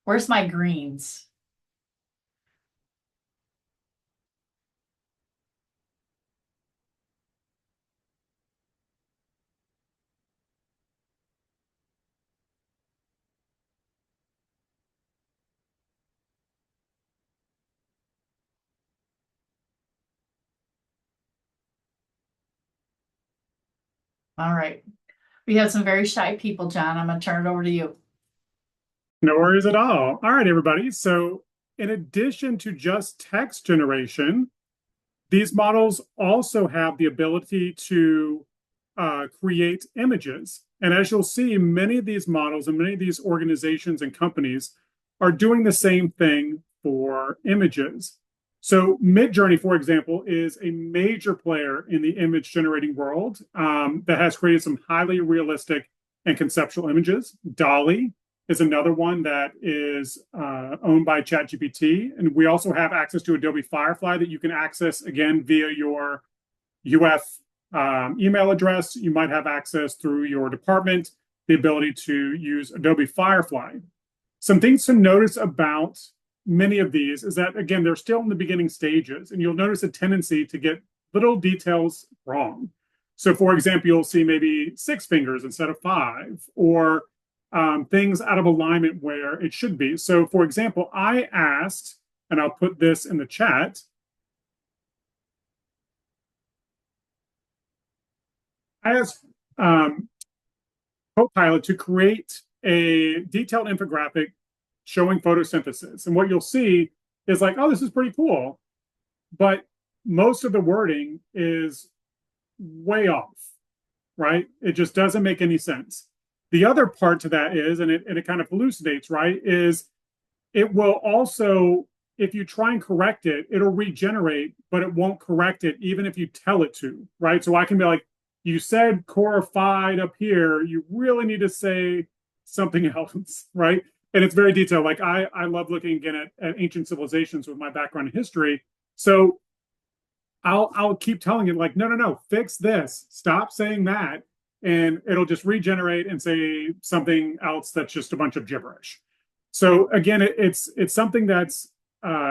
Where's my greens? All right. We have some very shy people, John. I'm going to turn it over to you. No worries at all. All right, everybody. So in addition to just text generation, these models also have the ability to create images. And as you'll see, many of these models and many of these organizations and companies are doing the same thing for images. So Midjourney, for example, is a major player in the image generating world that has created some highly realistic and conceptual images. DALL-E is another one that is owned by ChatGPT. And we also have access to Adobe Firefly that you can access, again, via your UF email address. You might have access through your department, the ability to use Adobe Firefly. Some things to notice about many of these is that, again, they're still in the beginning stages, and you'll notice a tendency to get little details wrong. So, for example, you'll see maybe 6 fingers instead of 5, or things out of alignment where it should be. So, for example, I asked, and I'll put this in the chat, I asked Copilot to create a detailed infographic showing photosynthesis. And what you'll see is like, oh, this is pretty cool. But most of the wording is way off, right? It just doesn't make any sense. The other part to that is, and it kind of elucidates, right, is it will also, if you try and correct it, it'll regenerate, but it won't correct it even if you tell it to, right? So I can be like, you said chorified up here, you really need to say something else, right? And it's very detailed. Like I love looking again at ancient civilizations with my background in history. So I'll keep telling it like, no, fix this, stop saying that. And it'll just regenerate and say something else that's just a bunch of gibberish. So again, it's something that's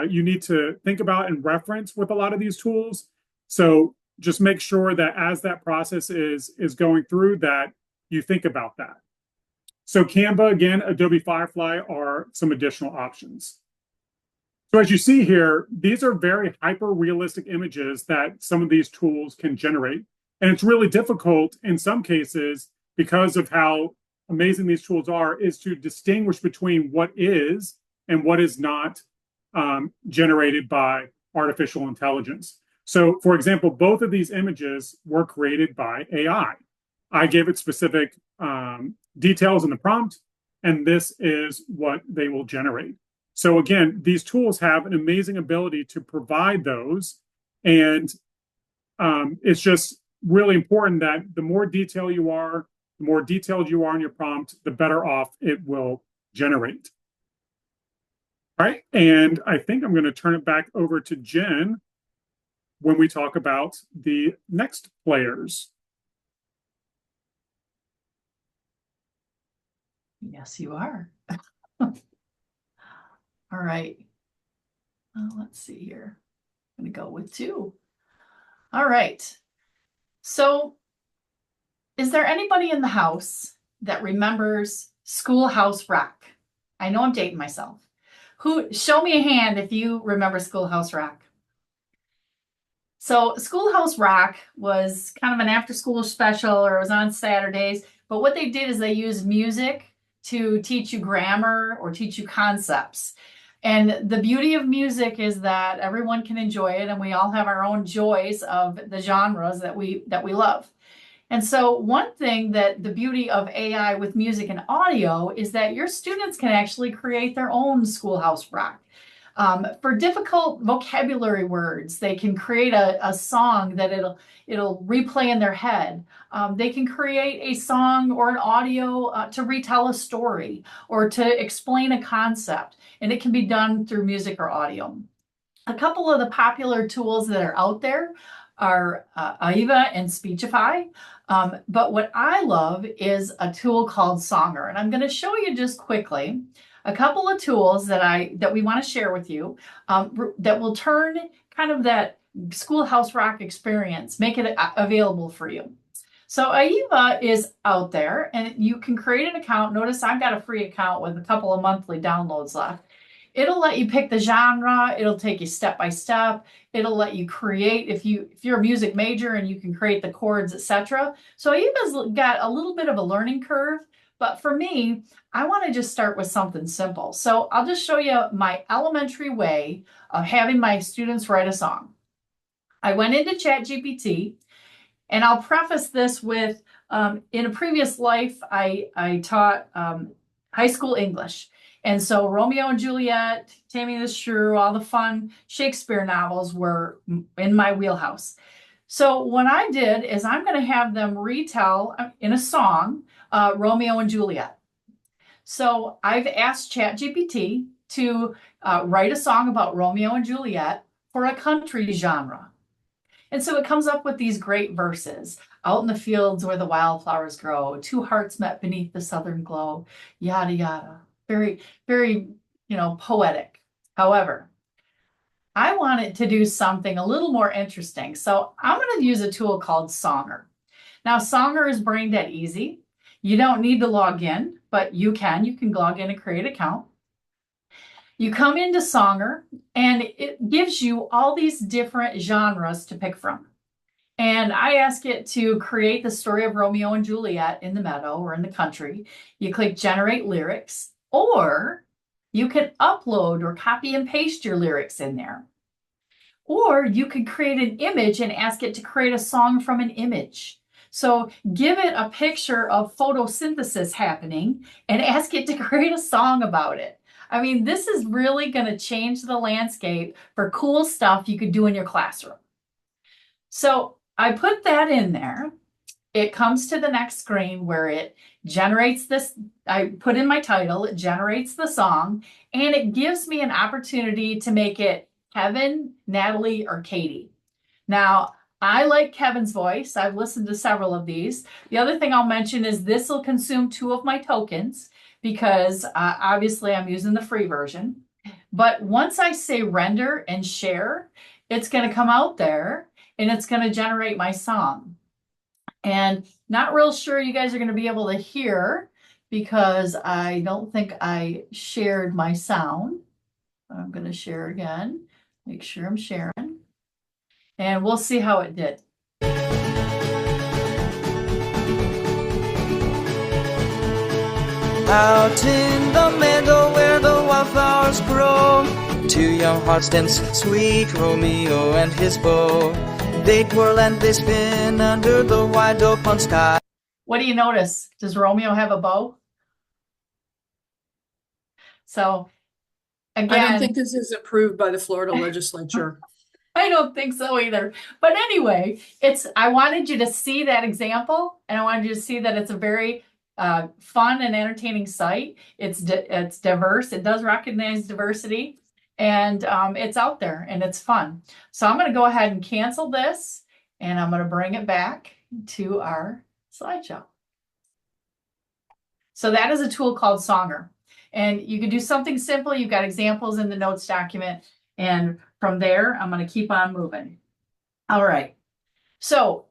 you need to think about and reference with a lot of these tools. So just make sure that as that process is going through, that you think about that. So Canva, again, Adobe Firefly are some additional options. So as you see here, these are very hyper-realistic images that some of these tools can generate. And it's really difficult in some cases, because of how amazing these tools are, is to distinguish between what is and what is not generated by artificial intelligence. So, for example, both of these images were created by AI. I gave it specific details in the prompt, and this is what they will generate. So again, these tools have an amazing ability to provide those, and it's just really important that the more detailed you are in your prompt, the better off it will generate. All right, and I think I'm going to turn it back over to Jen when we talk about the next players. Yes, you are. All right. Let's see here. I'm going to go with 2. All right. So is there anybody in the house that remembers Schoolhouse Rock? I know I'm dating myself. Show me a hand if you remember Schoolhouse Rock. So Schoolhouse Rock was kind of an after-school special, or it was on Saturdays. But what they did is they used music to teach you grammar or teach you concepts. And the beauty of music is that everyone can enjoy it, and we all have our own joys of the genres that we love. And so one thing that the beauty of AI with music and audio is that your students can actually create their own Schoolhouse Rock. For difficult vocabulary words, they can create a song that it'll replay in their head. They can create a song or an audio to retell a story or to explain a concept, and it can be done through music or audio. A couple of the popular tools that are out there are Aiva and Speechify. But what I love is a tool called Songer, and I'm going to show you just quickly a couple of tools that we want to share with you that will turn kind of that Schoolhouse Rock experience, make it available for you. So Aiva is out there, and you can create an account. Notice I've got a free account with a couple of monthly downloads left. It'll let you pick the genre. It'll take you step by step. It'll let you create if you're a music major, and you can create the chords, etc. So Aiva's got a little bit of a learning curve, but for me, I want to just start with something simple. So I'll just show you my elementary way of having my students write a song. I went into ChatGPT, and I'll preface this with, in a previous life, I taught high school English. And so Romeo and Juliet, Taming the Shrew, all the fun Shakespeare novels were in my wheelhouse. So what I did is I'm going to have them retell in a song Romeo and Juliet. So I've asked ChatGPT to write a song about Romeo and Juliet for a country genre. And so it comes up with these great verses. Out in the fields where the wildflowers grow, two hearts met beneath the southern glow, yada, yada. Very, very, poetic. However, I wanted to do something a little more interesting. So I'm going to use a tool called Songer. Now, Songer is brain dead easy. You don't need to log in, but you can log in and create an account. You come into Songer, and it gives you all these different genres to pick from. And I ask it to create the story of Romeo and Juliet in the meadow or in the country. You click generate lyrics, or you can upload or copy and paste your lyrics in there. Or you could create an image and ask it to create a song from an image. So give it a picture of photosynthesis happening and ask it to create a song about it. I mean, this is really going to change the landscape for cool stuff you could do in your classroom. So I put that in there. It comes to the next screen where it generates this. I put in my title, it generates the song, and it gives me an opportunity to make it Kevin, Natalie, or Katie. Now, I like Kevin's voice. I've listened to several of these. The other thing I'll mention is this will consume 2 of my tokens because obviously I'm using the free version. But once I say render and share, it's going to come out there and it's going to generate my song. And not real sure you guys are going to be able to hear because I don't think I shared my sound. I'm going to share again. Make sure I'm sharing. And we'll see how it did. Out in the meadow where the wildflowers grow, 2 young hearts dance sweet Romeo and his beau. They twirl and they spin under the wide open sky. What do you notice? Does Romeo have a bow? So again, I don't think this is approved by the Florida legislature. I don't think so either. But anyway, I wanted you to see that example, and I wanted you to see that it's a very fun and entertaining site. It's diverse. It does recognize diversity, and it's out there and it's fun. So I'm going to go ahead and cancel this, and I'm going to bring it back to our slideshow. So that is a tool called Songer, and you can do something simple. You've got examples in the notes document, and from there, I'm going to keep on moving. All right. So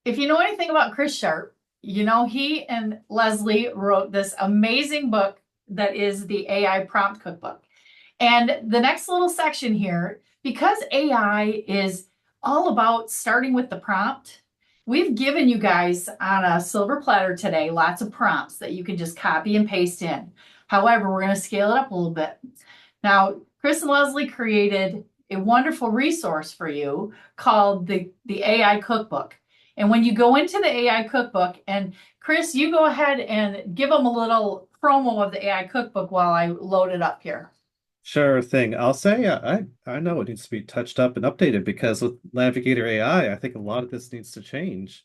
if you know anything about Chris Sharp, you know he and Leslie wrote this amazing book that is the AI Prompt Cookbook. And the next little section here, because AI is all about starting with the prompt, we've given you guys on a silver platter today lots of prompts that you can just copy and paste in. However, we're going to scale it up a little bit. Now, Chris and Leslie created a wonderful resource for you called the AI Cookbook. And when you go into the AI cookbook, and Chris, you go ahead and give them a little promo of the AI cookbook while I load it up here. Sure thing. I'll say I know it needs to be touched up and updated because with Navigator AI, I think a lot of this needs to change.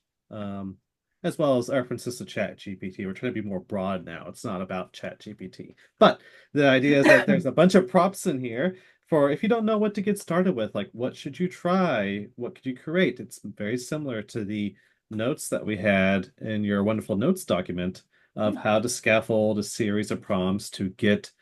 As well as references to ChatGPT. We're trying to be more broad now. It's not about ChatGPT. But the idea is that there's a bunch of prompts in here for if you don't know what to get started with, like what should you try? What could you create? It's very similar to the notes that we had in your wonderful notes document of how to scaffold a series of prompts to get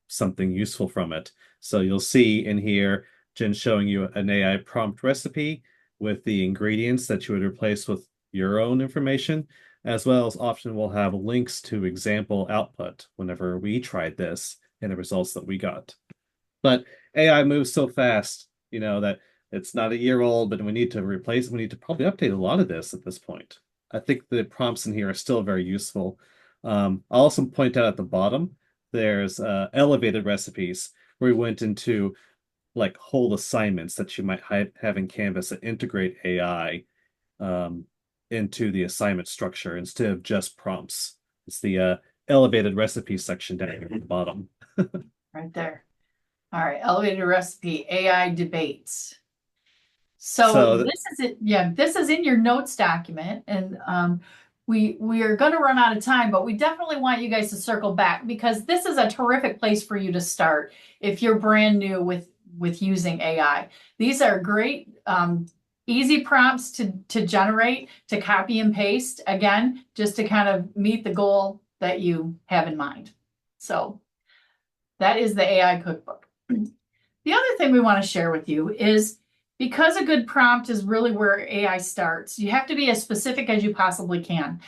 something useful from it. So you'll see in here, Jen showing you an AI prompt recipe with the ingredients that you would replace with your own information, as well as often we'll have links to example output whenever we tried this and the results that we got. But AI moves so fast, that it's not a year old, but we need to probably update a lot of this at this point. I think the prompts in here are still very useful. I'll also point out at the bottom, there's elevated recipes where we went into like whole assignments that you might have in Canvas that integrate AI into the assignment structure instead of just prompts. It's the elevated recipe section down here at the bottom. Right there. All right, elevated recipe, AI debates. So this is it. Yeah, this is in your notes document, and we are going to run out of time, but we definitely want you guys to circle back because this is a terrific place for you to start if you're brand new with using AI. These are great, easy prompts to generate, to copy and paste, again, just to kind of meet the goal that you have in mind. So that is the AI cookbook. The other thing we want to share with you is because a good prompt is really where AI starts, you have to be as specific as you possibly can.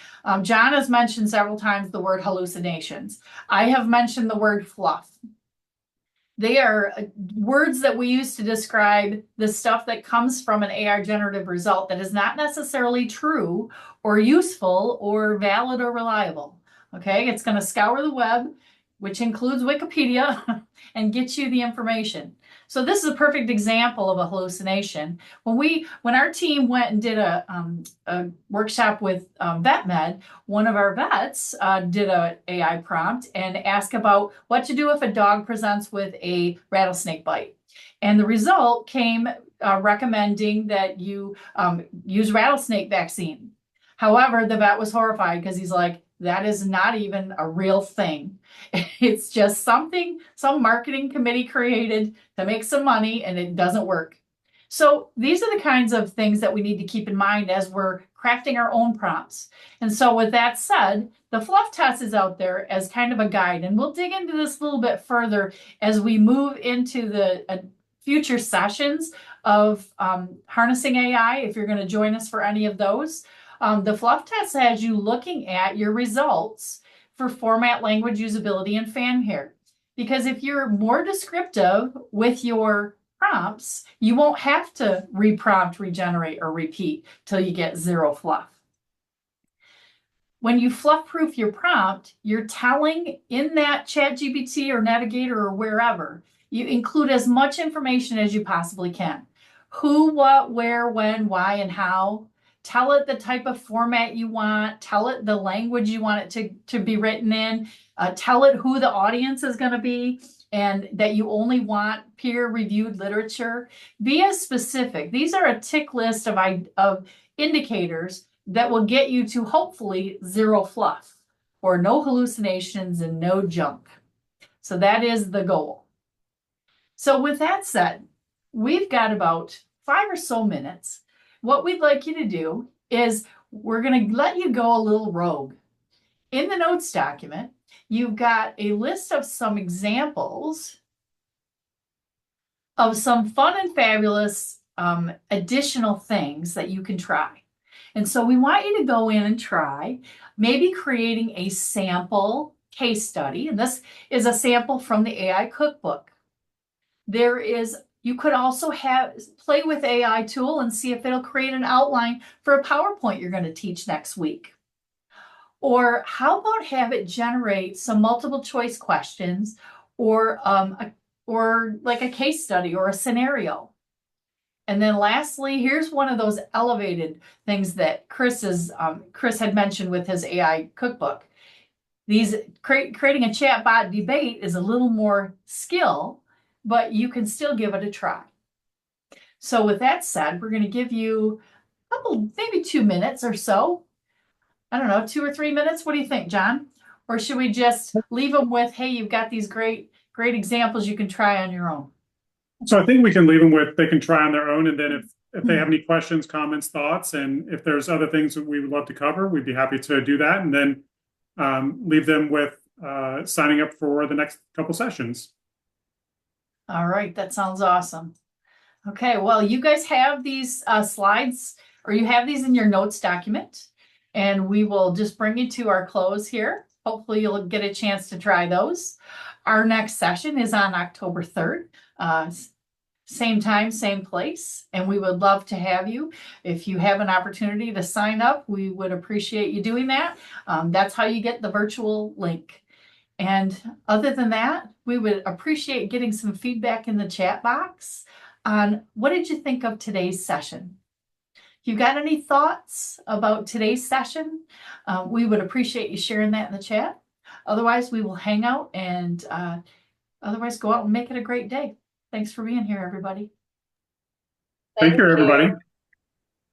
John has mentioned several times the word hallucinations. I have mentioned the word fluff. They are words that we use to describe the stuff that comes from an AI generative result that is not necessarily true or useful or valid or reliable. Okay, it's going to scour the web, which includes Wikipedia, and get you the information. So this is a perfect example of a hallucination. When our team went and did a workshop with VetMed, one of our vets did an AI prompt and asked about what to do if a dog presents with a rattlesnake bite. And the result came recommending that you use rattlesnake vaccine. However, the vet was horrified because he's like, that is not even a real thing. It's just something some marketing committee created to make some money, and it doesn't work. So these are the kinds of things that we need to keep in mind as we're crafting our own prompts. And so with that said, the fluff test is out there as kind of a guide, and we'll dig into this a little bit further as we move into the future sessions of harnessing AI, if you're going to join us for any of those. The fluff test has you looking at your results for format, language, usability, and fanfare. Because if you're more descriptive with your prompts, you won't have to reprompt, regenerate, or repeat till you get zero fluff. When you fluff proof your prompt, you're telling in that ChatGPT or Navigator or wherever, you include as much information as you possibly can. Who, what, where, when, why, and how. Tell it the type of format you want. Tell it the language you want it to be written in. Tell it who the audience is going to be and that you only want peer-reviewed literature. Be as specific. These are a tick list of indicators that will get you to hopefully zero fluff or no hallucinations and no junk. So that is the goal. So with that said, we've got about 5 or so minutes. What we'd like you to do is we're going to let you go a little rogue. In the notes document, you've got a list of some examples of some fun and fabulous additional things that you can try. And so we want you to go in and try maybe creating a sample case study. And this is a sample from the AI cookbook. You could also play with AI tool and see if it'll create an outline for a PowerPoint you're going to teach next week. Or how about have it generate some multiple choice questions or like a case study or a scenario. And then lastly, here's one of those elevated things that Chris had mentioned with his AI cookbook. These creating a chatbot debate is a little more skill, but you can still give it a try. So with that said, we're going to give you a couple, maybe 2 minutes or so. I don't know, 2 or 3 minutes. What do you think, John? Or should we just leave them with, hey, you've got these great examples you can try on your own? So I think we can leave them with, they can try on their own. And then if they have any questions, comments, thoughts, and if there's other things that we would love to cover, we'd be happy to do that. And then leave them with signing up for the next couple sessions. All right, that sounds awesome. Okay, well, you guys have these slides, or you have these in your notes document, and we will just bring you to our close here. Hopefully you'll get a chance to try those. Our next session is on October 3rd. Same time, same place, and we would love to have you. If you have an opportunity to sign up, we would appreciate you doing that. That's how you get the virtual link. And other than that, we would appreciate getting some feedback in the chat box on what did you think of today's session. If you got any thoughts about today's session, we would appreciate you sharing that in the chat. Otherwise, we will hang out and otherwise go out and make it a great day. Thanks for being here, everybody. Thank you, everybody.